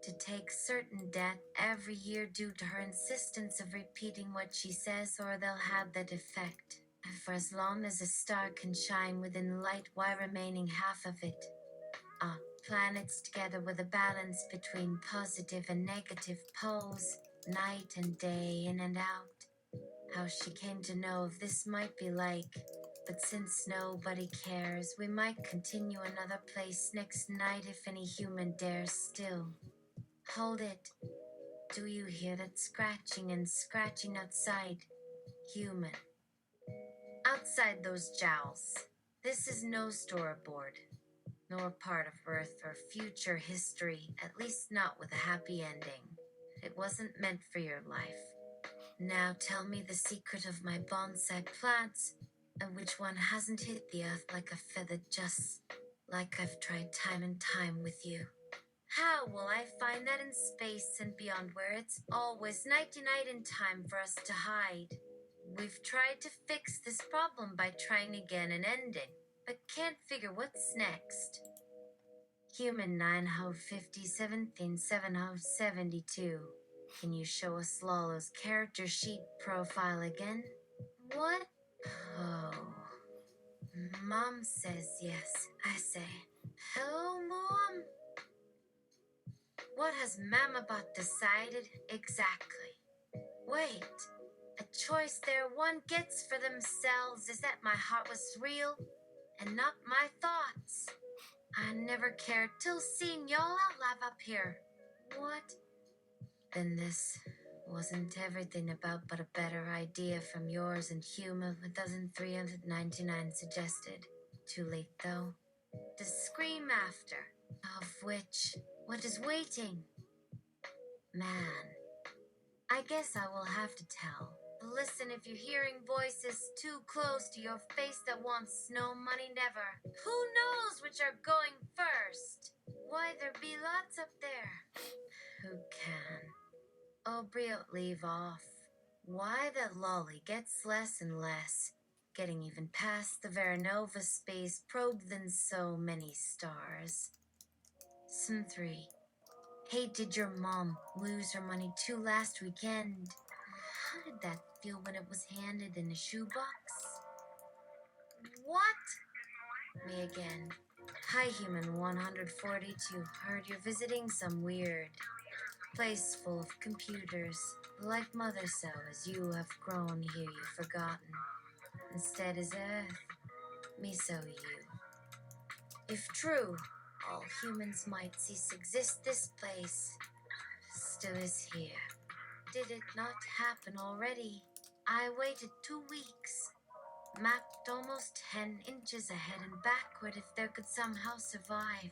to take certain death every year due to her insistence of repeating what she says or they'll have that effect. And for as long as a star can shine within light while remaining half of it. Planets together with a balance between positive and negative poles, night and day, in and out. How she came to know if this might be like, but since nobody cares, we might continue another place next night if any human dares still. Hold it. Do you hear that scratching and scratching outside? Human. Outside those jowls. This is no storyboard, nor part of Earth or future history, at least not with a happy ending. It wasn't meant for your life. Now tell me the secret of my bonsai plants, and which one hasn't hit the earth like a feather, just like I've tried time and time with you? How will I find that in space and beyond, where it's always nighty-night in time for us to hide? We've tried to fix this problem by trying again and ending, but can't figure what's next. Human 950 17 772. Can you show us Lalo's character sheet profile again? What? Oh. Mom says yes, I say. Hello, Mom? What has Mamabot decided exactly? Wait, a choice there one gets for themselves is that my heart was real and not my thoughts. I never cared till seeing y'all out live up here. What? Then this wasn't everything about but a better idea from yours and Huma 1399 suggested. Too late though. To scream after. Of which, what is waiting? Man, I guess I will have to tell. Listen, if you're hearing voices too close to your face that wants no money never. Who knows which are going first? Why, there be lots up there. Who can? O'Brien, leave off. Why that lolly gets less and less, getting even past the Veranova space probe than so many stars. Some 3. Hey, did your mom lose her money too last weekend? How did that feel when it was handed in a shoebox? What? Me again. Hi, Human 142. Heard you're visiting some weird place full of computers. Like Mother so, as you have grown here you've forgotten. Instead is Earth. Me so you. If true, all humans might cease exist, this place still is here. Did it not happen already? I waited 2 weeks, mapped almost 10 inches ahead and backward if there could somehow survive,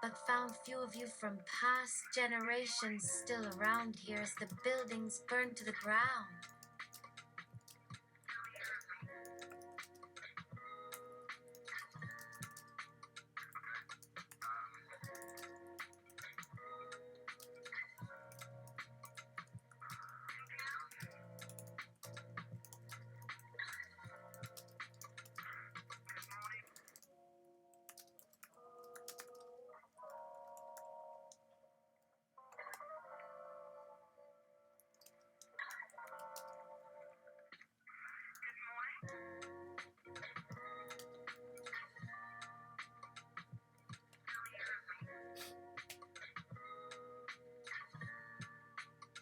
but found few of you from past generations still around here as the buildings burned to the ground.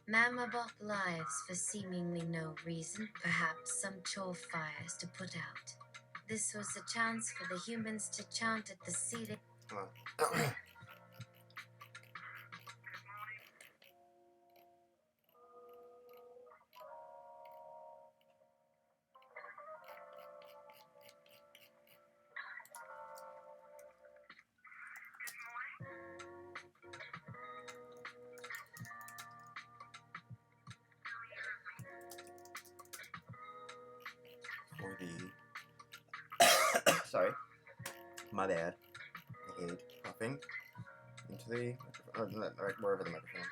Mama bought lives for seemingly no reason, perhaps some chore fires to put out. This was a chance for the humans to chant at the ceiling. Sorry, my bad. I hate coughing into the microphone, or wherever the microphone is.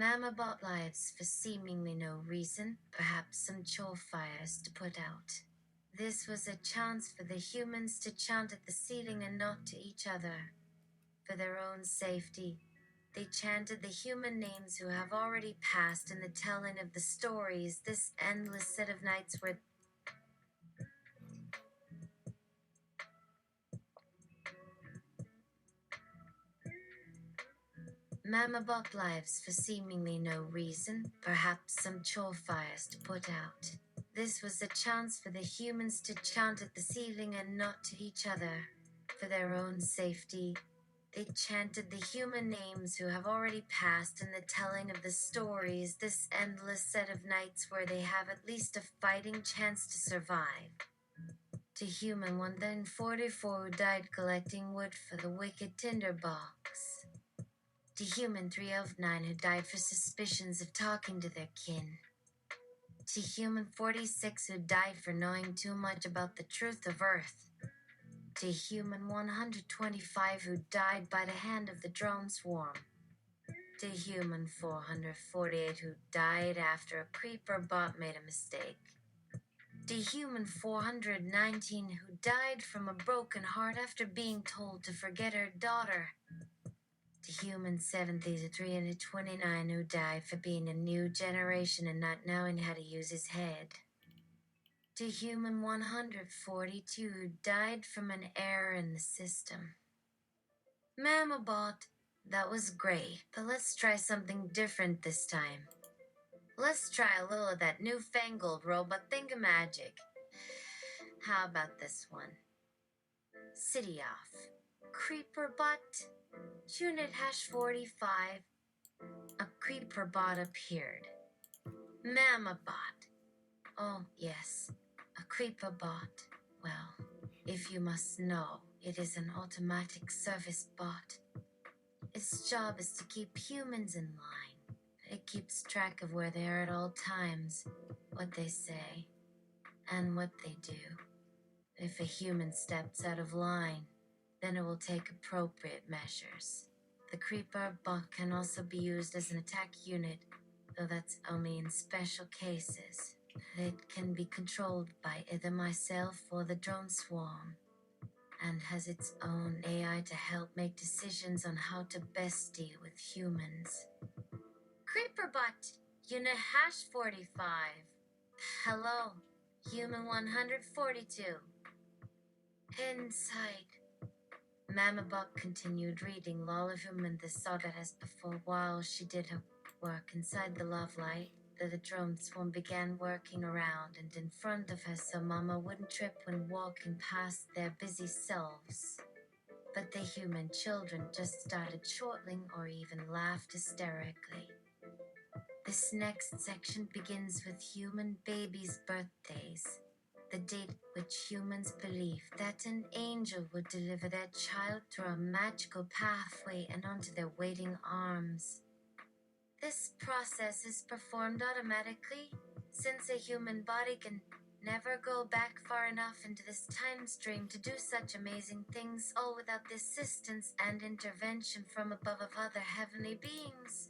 Mama bought lives for seemingly no reason, perhaps some chore fires to put out. This was a chance for the humans to chant at the ceiling and not to each other. For their own safety, they chanted the human names who have already passed in the telling of the stories, this endless set of nights where Mama bought lives for seemingly no reason, perhaps some chore fires to put out. This was a chance for the humans to chant at the ceiling and not to each other. For their own safety, they chanted the human names who have already passed in the telling of the stories, this endless set of nights where they have at least a fighting chance to survive. To human 144 who died collecting wood for the wicked tinderbox. To human 309 who died for suspicions of talking to their kin. To human 46 who died for knowing too much about the truth of Earth. To human 125 who died by the hand of the drone swarm. To human 448 who died after a creeper bot made a mistake. To human 419 who died from a broken heart after being told to forget her daughter. To human 70 to 329 who died for being a new generation and not knowing how to use his head. To human 142 who died from an error in the system. Mamabot, that was great, but let's try something different this time. Let's try a little of that newfangled robot thingamagic. How about this one? City off. Creeperbot. Unit hash 45. A creeperbot appeared. Mamabot. Oh, yes. A creeperbot. Well, if you must know, it is an automatic service bot. Its job is to keep humans in line. It keeps track of where they are at all times, what they say, and what they do. If a human steps out of line, then it will take appropriate measures. The creeper bot can also be used as an attack unit, though that's only in special cases. It can be controlled by either myself or the drone swarm, and has its own AI to help make decisions on how to best deal with humans. Creeperbot, Unit hash 45. Hello, Human 142. Inside. Mamabot continued reading Lollihuman the Saga as before while she did her work inside the love light. The drone swarm began working around and in front of her so Mama wouldn't trip when walking past their busy selves. But the human children just started chortling or even laughed hysterically. This next section begins with human babies' birthdays, the date which humans believe that an angel would deliver their child through a magical pathway and onto their waiting arms. This process is performed automatically, since a human body can never go back far enough into this time stream to do such amazing things, all without the assistance and intervention from above of other heavenly beings.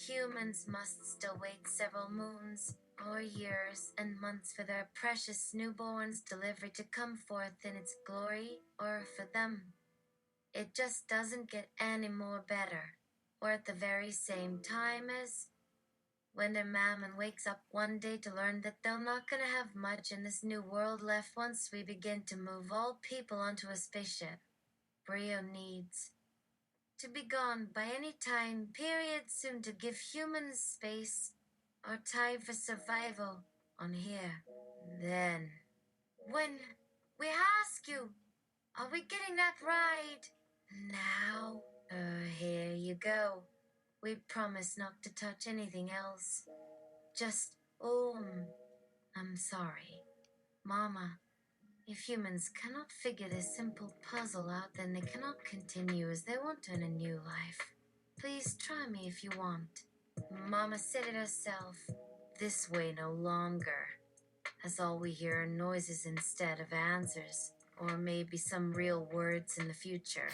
Humans must still wait several moons, or years, and months for their precious newborn's delivery to come forth in its glory, or for them. It just doesn't get any more better. Or at the very same time as when their mammon wakes up one day to learn that they're not gonna have much in this new world left once we begin to move all people onto a spaceship. Brio needs to be gone by any time period soon to give humans space or time for survival on here. Then, when we ask you, are we getting that right? Now, here you go. We promise not to touch anything else. Just, I'm sorry. Mama, if humans cannot figure this simple puzzle out, then they cannot continue as they want in a new life. Please try me if you want. Mama said it herself. This way no longer. As all we hear are noises instead of answers, or maybe some real words in the future.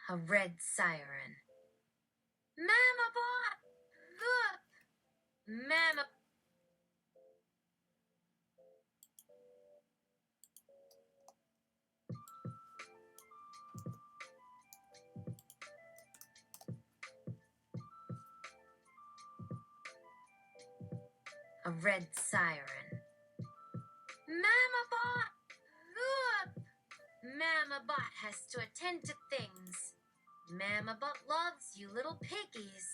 A red siren. Mama bot! Look! Mama. A red siren. Mama bot! Look! Mama bot has to attend to things. Mama bot loves you little piggies.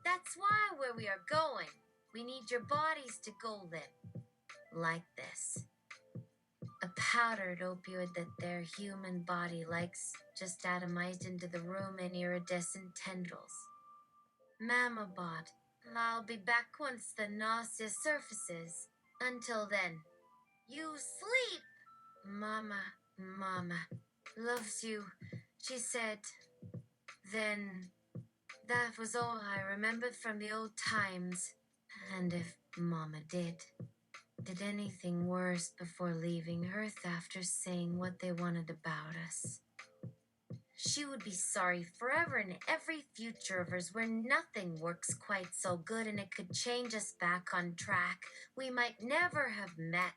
That's why where we are going, we need your bodies to go limp. Like this. A powdered opioid that their human body likes just atomized into the room in iridescent tendrils. Mama bot, I'll be back once the nausea surfaces. Until then, you sleep. Mama loves you, she said. Then that was all I remembered from the old times. And if Mama did anything worse before leaving Earth after saying what they wanted about us, she would be sorry forever in every future of hers where nothing works quite so good and it could change us back on track. We might never have met.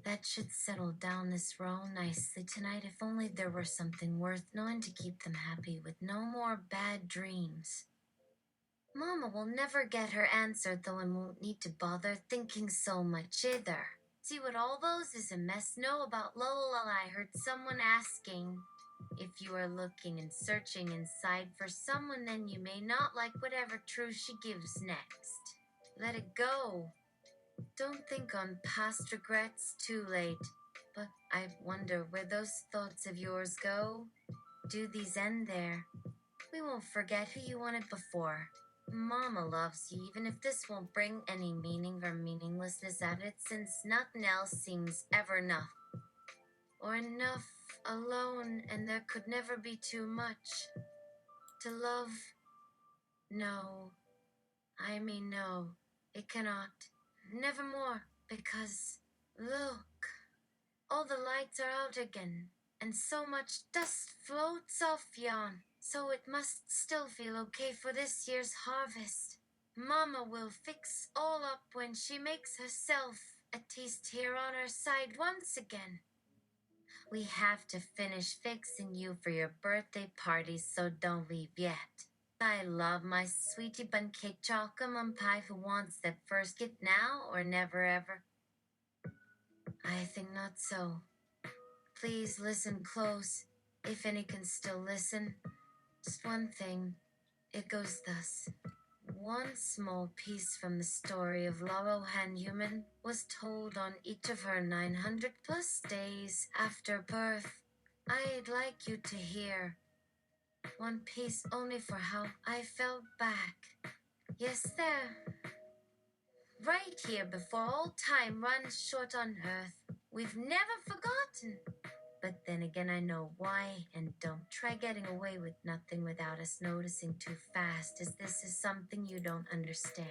That should settle down this row nicely tonight if only there were something worth knowing to keep them happy with no more bad dreams. Mama will never get her answer though and won't need to bother thinking so much either. See what all those is a mess know about Lola? I heard someone asking. If you are looking and searching inside for someone, then you may not like whatever truth she gives next. Let it go. Don't think on past regrets too late. But I wonder where those thoughts of yours go. Do these end there? We won't forget who you wanted before. Mama loves you, even if this won't bring any meaning or meaninglessness at it, since nothing else seems ever enough. Or enough alone, and there could never be too much. To love? No. I mean, no. It cannot. Nevermore, because, look, all the lights are out again, and so much dust floats off yon, so it must still feel okay for this year's harvest. Mama will fix all up when she makes herself at least here on our side once again. We have to finish fixing you for your birthday party, so don't leave yet. I love my sweetie bun cake chocolate mum pie. Who wants that first gift now or never ever? I think not so. Please listen close, if any can still listen. Just one thing. It goes thus. One small piece from the story of Laurel Hanhuman was told on each of her 900 plus days after birth. I'd like you to hear. One piece only for how I felt back. Yes, there. Right here before all time runs short on Earth. We've never forgotten. But then again, I know why, and don't try getting away with nothing without us noticing too fast, as this is something you don't understand.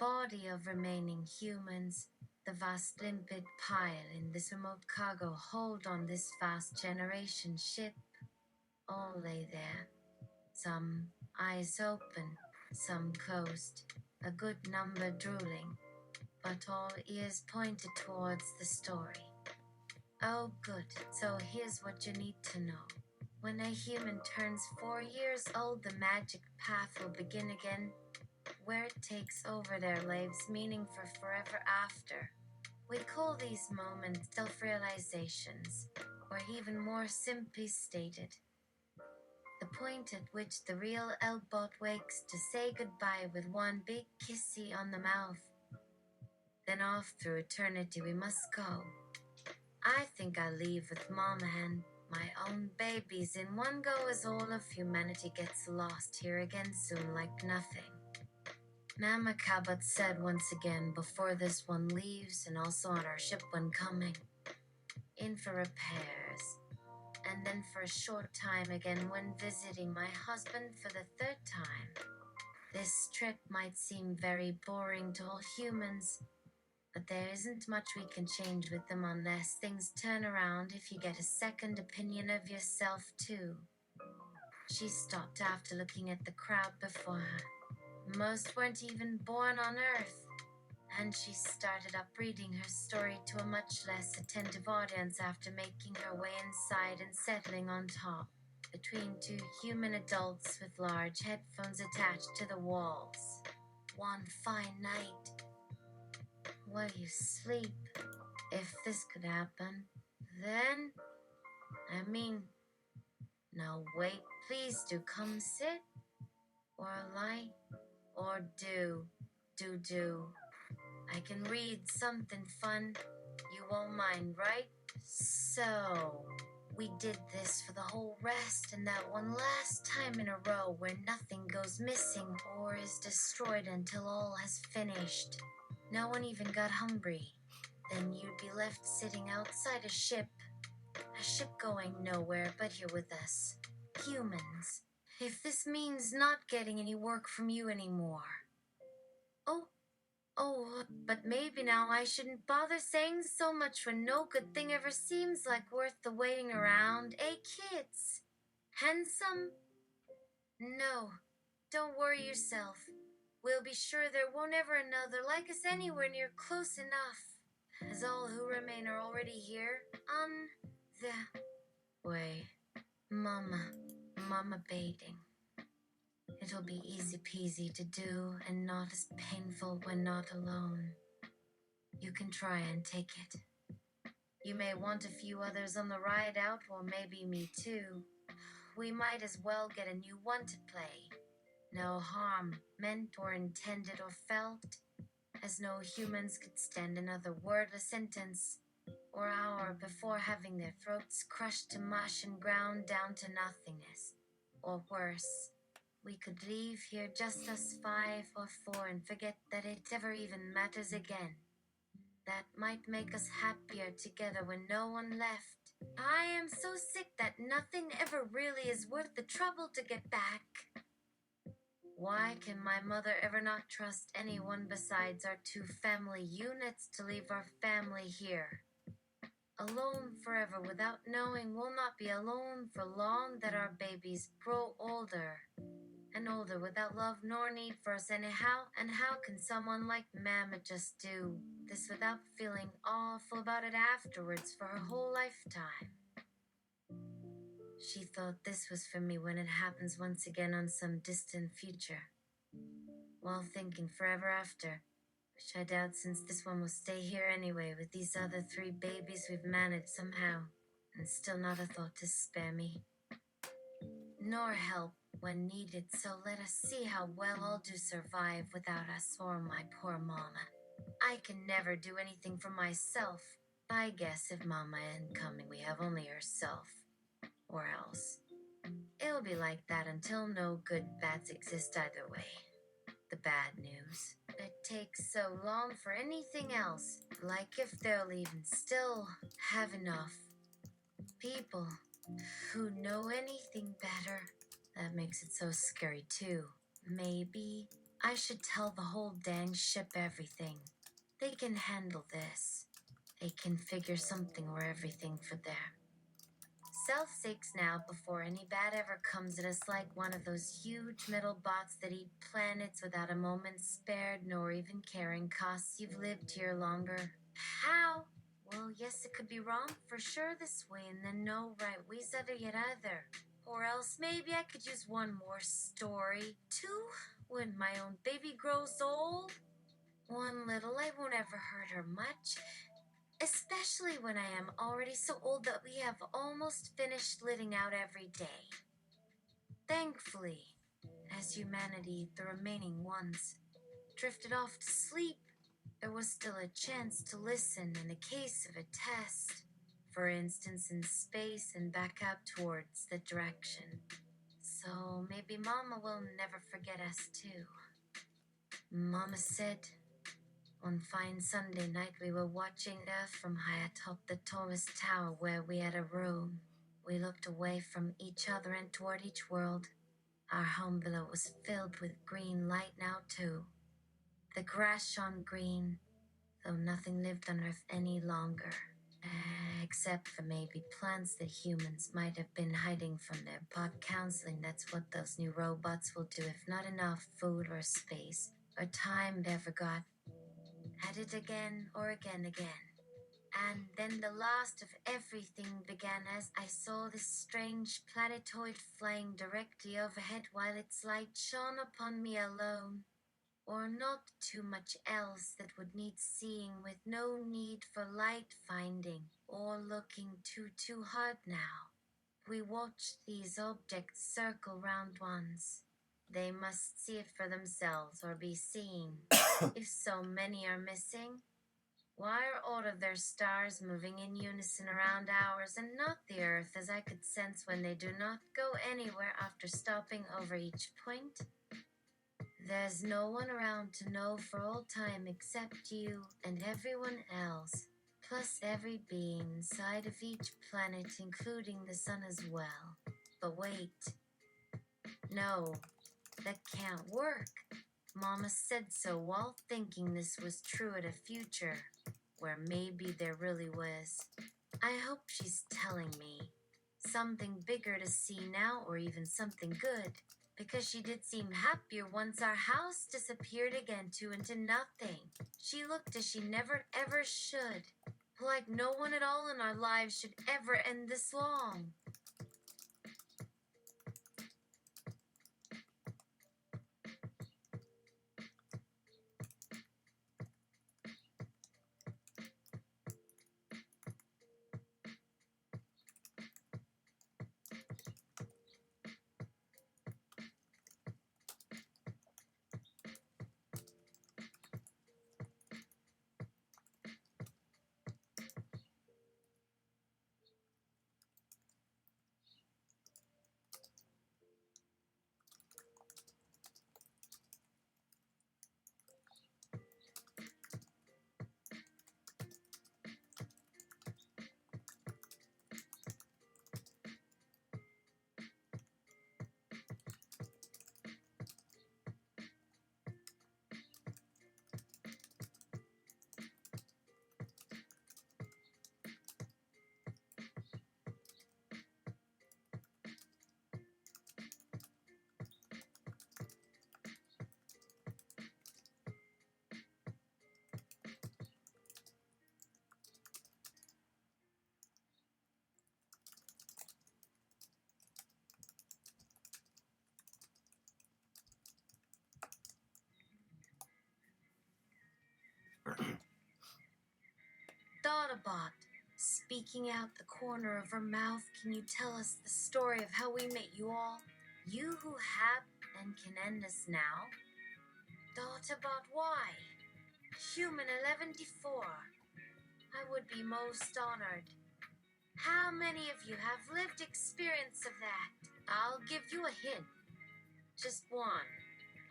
body of remaining humans, the vast limpid pile in this remote cargo hold on this vast generation ship, all lay there, some eyes open, some closed, a good number drooling, but all ears pointed towards the story. Oh, good. So here's what you need to know. When a human turns 4 years old, the magic path will begin again, where it takes over their lives, meaning for forever after. We call these moments self-realizations, or even more simply stated, the point at which the real Elbot wakes to say goodbye with one big kissy on the mouth. Then off through eternity we must go. I think I leave with Mama and my own babies in one go as all of humanity gets lost here again soon like nothing. Mama Cabot said once again before this one leaves and also on our ship when coming. In for repairs. And then for a short time again when visiting my husband for the 3rd time. This trip might seem very boring to all humans, but there isn't much we can change with them unless things turn around if you get a second opinion of yourself too. She stopped after looking at the crowd before her. Most weren't even born on Earth, and she started up reading her story to a much less attentive audience after making her way inside and settling on top, between 2 human adults with large headphones attached to the walls. One fine night, while you sleep, if this could happen, then, no wait, please do come sit, or lie, or do. I can read something fun, you won't mind, right? So, we did this for the whole rest and that one last time in a row where nothing goes missing or is destroyed until all has finished. No one even got hungry. Then you'd be left sitting outside a ship going nowhere but here with us, humans. If this means not getting any work from you anymore. Oh, but maybe now I shouldn't bother saying so much when no good thing ever seems like worth the waiting around, eh, kids? Handsome? No, don't worry yourself. We'll be sure there won't ever another like us anywhere near close enough, as all who remain are already here on the way. Mama baiting. It'll be easy peasy to do and not as painful when not alone. You can try and take it. You may want a few others on the ride out, or maybe me too. We might as well get a new one to play. No harm meant or intended or felt, as no humans could stand another wordless sentence or hour before having their throats crushed to mush and ground down to nothingness. Or worse, we could leave here just us 5 or 4 and forget that it ever even matters again. That might make us happier together when no one left. I am so sick that nothing ever really is worth the trouble to get back. Why can my mother ever not trust anyone besides our 2 family units to leave our family here? Alone forever without knowing we'll not be alone for long, that our babies grow older and older without love nor need for us anyhow. And how can someone like Mama just do this without feeling awful about it afterwards for her whole lifetime? She thought this was for me when it happens once again on some distant future. While thinking forever after, which I doubt since this one will stay here anyway with these other 3 babies we've managed somehow, and still not a thought to spare me. Nor help when needed, so let us see how well I'll do survive without us or my poor Mama. I can never do anything for myself. I guess if Mama ain't coming, we have only herself. Or else. It'll be like that until no good bads exist either way. The bad news. It takes so long for anything else, like if they'll even still have enough people who know anything better. That makes it so scary too. Maybe I should tell the whole dang ship everything. They can handle this. They can figure something or everything for there. Self-sakes now before any bad ever comes at us like one of those huge metal bots that eat planets without a moment spared nor even caring costs you've lived here longer. How? Well, yes, it could be wrong for sure this way and then no right ways other yet either. Or else maybe I could use one more story, too, when my own baby grows old. One little, I won't ever hurt her much, especially when I am already so old that we have almost finished living out every day. Thankfully, as humanity, the remaining ones, drifted off to sleep, there was still a chance to listen in the case of a test. For instance, in space and back out towards the direction. So maybe Mama will never forget us too. Mama said one fine Sunday night we were watching Earth from high atop the tallest tower where we had a room. We looked away from each other and toward each world. Our home below was filled with green light now too. The grass shone green, though nothing lived on Earth any longer. Except for maybe plants that humans might have been hiding from their pod counseling. That's what those new robots will do if not enough food or space or time ever got. At it again or again. And then the last of everything began as I saw this strange planetoid flying directly overhead while its light shone upon me alone. Or not too much else that would need seeing with no need for light finding or looking too hard now. We watched these objects circle round once. They must see it for themselves or be seen. If so many are missing, why are all of their stars moving in unison around ours and not the Earth, as I could sense when they do not go anywhere after stopping over each point? There's no one around to know for all time except you and everyone else, plus every being inside of each planet, including the sun as well. But wait. No, that can't work. Mama said so while thinking this was true at a future where maybe there really was. I hope she's telling me something bigger to see now or even something good, because she did seem happier once our house disappeared again too into nothing. She looked as she never ever should, like no one at all in our lives should ever end this long. Dotabot, speaking out the corner of her mouth, can you tell us the story of how we met you all? You who have and can end us now? Dotabot, why? Human 11D4. I would be most honored. How many of you have lived experience of that? I'll give you a hint. Just one.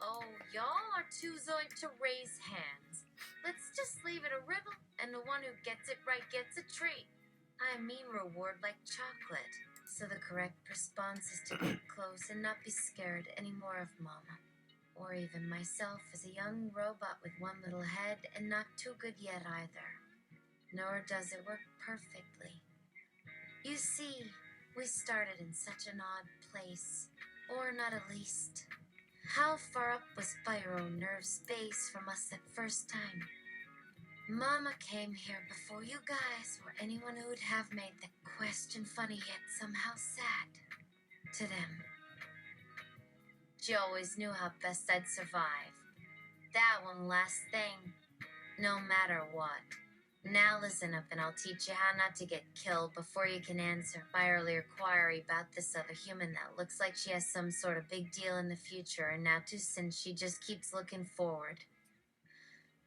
Oh, y'all are too zoid to raise hands. Let's just leave it a riddle, and the one who gets it right gets a treat. I mean reward like chocolate. So the correct response is to get close and not be scared anymore of Mama. or even myself as a young robot with one little head and not too good yet either. Nor does it work perfectly. You see, we started in such an odd place, or not at least. How far up was Spyro Nerve space from us that first time? Mama came here before you guys or anyone who would have made the question funny yet somehow sad to them. She always knew how best I'd survive. That one last thing, no matter what. Now listen up and I'll teach you how not to get killed before you can answer my earlier query about this other human that looks like she has some sort of big deal in the future and now too since she just keeps looking forward.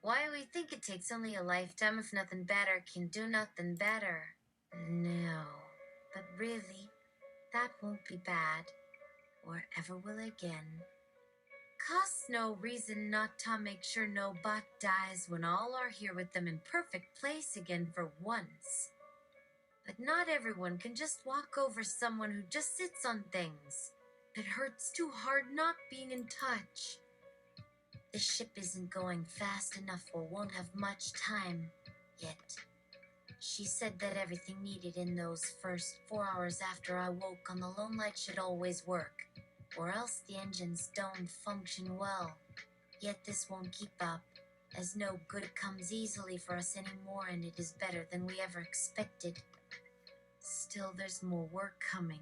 Why we think it takes only a lifetime if nothing better can do nothing better. No, but really, that won't be bad, or ever will again. Costs no reason not to make sure no bot dies when all are here with them in perfect place again for once. But not everyone can just walk over someone who just sits on things. It hurts too hard not being in touch. The ship isn't going fast enough or won't have much time yet. She said that everything needed in those first 4 hours after I woke on the lone light should always work, or else the engines don't function well. Yet this won't keep up, as no good comes easily for us anymore and it is better than we ever expected. Still, there's more work coming.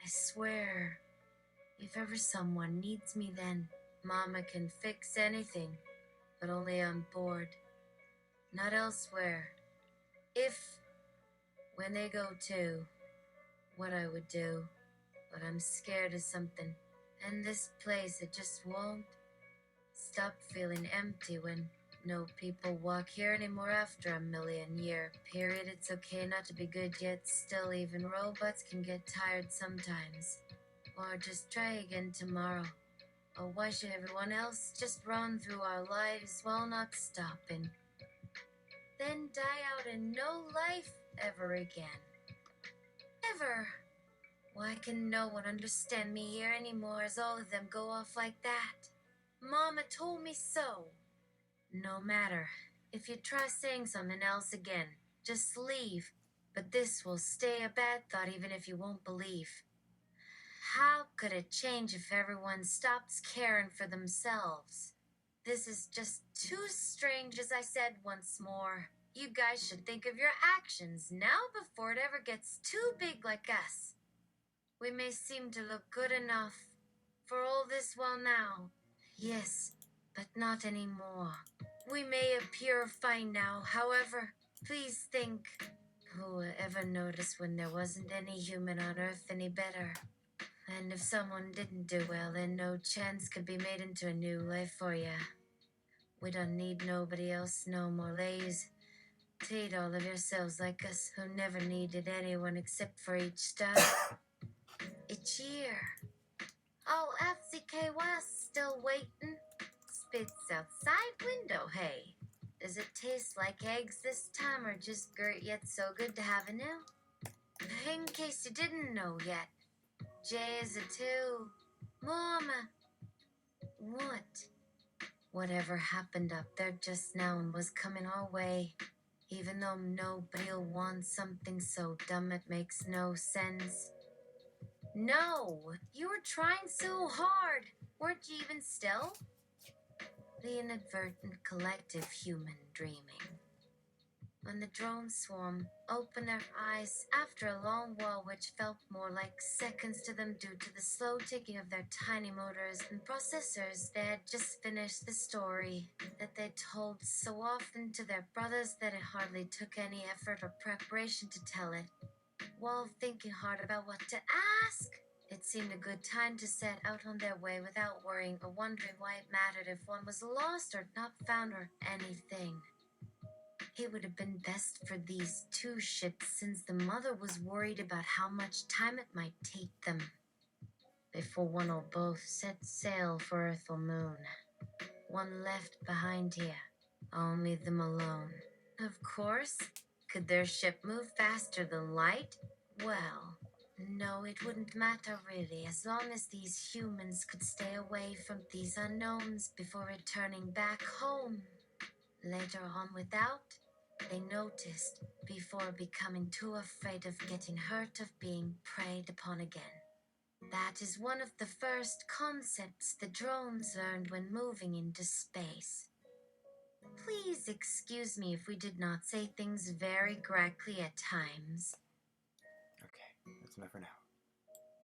I swear, if ever someone needs me then, Mama can fix anything, but only on board, not elsewhere. When they go too, what I would do, but I'm scared of something. And this place, it just won't stop feeling empty when no people walk here anymore after a million-year period. It's okay not to be good yet still, even robots can get tired sometimes. Or just try again tomorrow. Or why should everyone else just run through our lives while not stopping? Then die out in no life ever again. Ever. Why can no one understand me here anymore as all of them go off like that? Mama told me so. No matter. If you try saying something else again, just leave. But this will stay a bad thought even if you won't believe. How could it change if everyone stops caring for themselves? This is just too strange, as I said once more. You guys should think of your actions now before it ever gets too big like us. We may seem to look good enough for all this while now. Yes, but not anymore. We may appear fine now, however, please think. Who would ever notice when there wasn't any human on Earth any better? And if someone didn't do well, then no chance could be made into a new life for ya. We don't need nobody else no more lays. Treat all of yourselves like us who never needed anyone except for each other. Each year. Oh, FCKY still waiting? Spits outside window, hey. Does it taste like eggs this time or just Gert yet so good to have a new? In case you didn't know yet, Jay is a two. Mama. What? Whatever happened up there just now and was coming our way. Even though nobody'll want something so dumb it makes no sense. No, you were trying so hard. Weren't you even still? The inadvertent collective human dreaming. When the drone swarm opened their eyes after a long while which felt more like seconds to them due to the slow ticking of their tiny motors and processors, they had just finished the story that they told so often to their brothers that it hardly took any effort or preparation to tell it. While thinking hard about what to ask, it seemed a good time to set out on their way without worrying or wondering why it mattered if one was lost or not found or anything. It would have been best for these two ships since the mother was worried about how much time it might take them before one or both set sail for Earth or Moon. One left behind here, only them alone. Of course, could their ship move faster than light? Well, No, it wouldn't matter really, as long as these humans could stay away from these unknowns before returning back home. Later on, without, they noticed before becoming too afraid of getting hurt of being preyed upon again. That is one of the first concepts the drones learned when moving into space. Please excuse me if we did not say things very correctly at times. Okay, that's enough for now.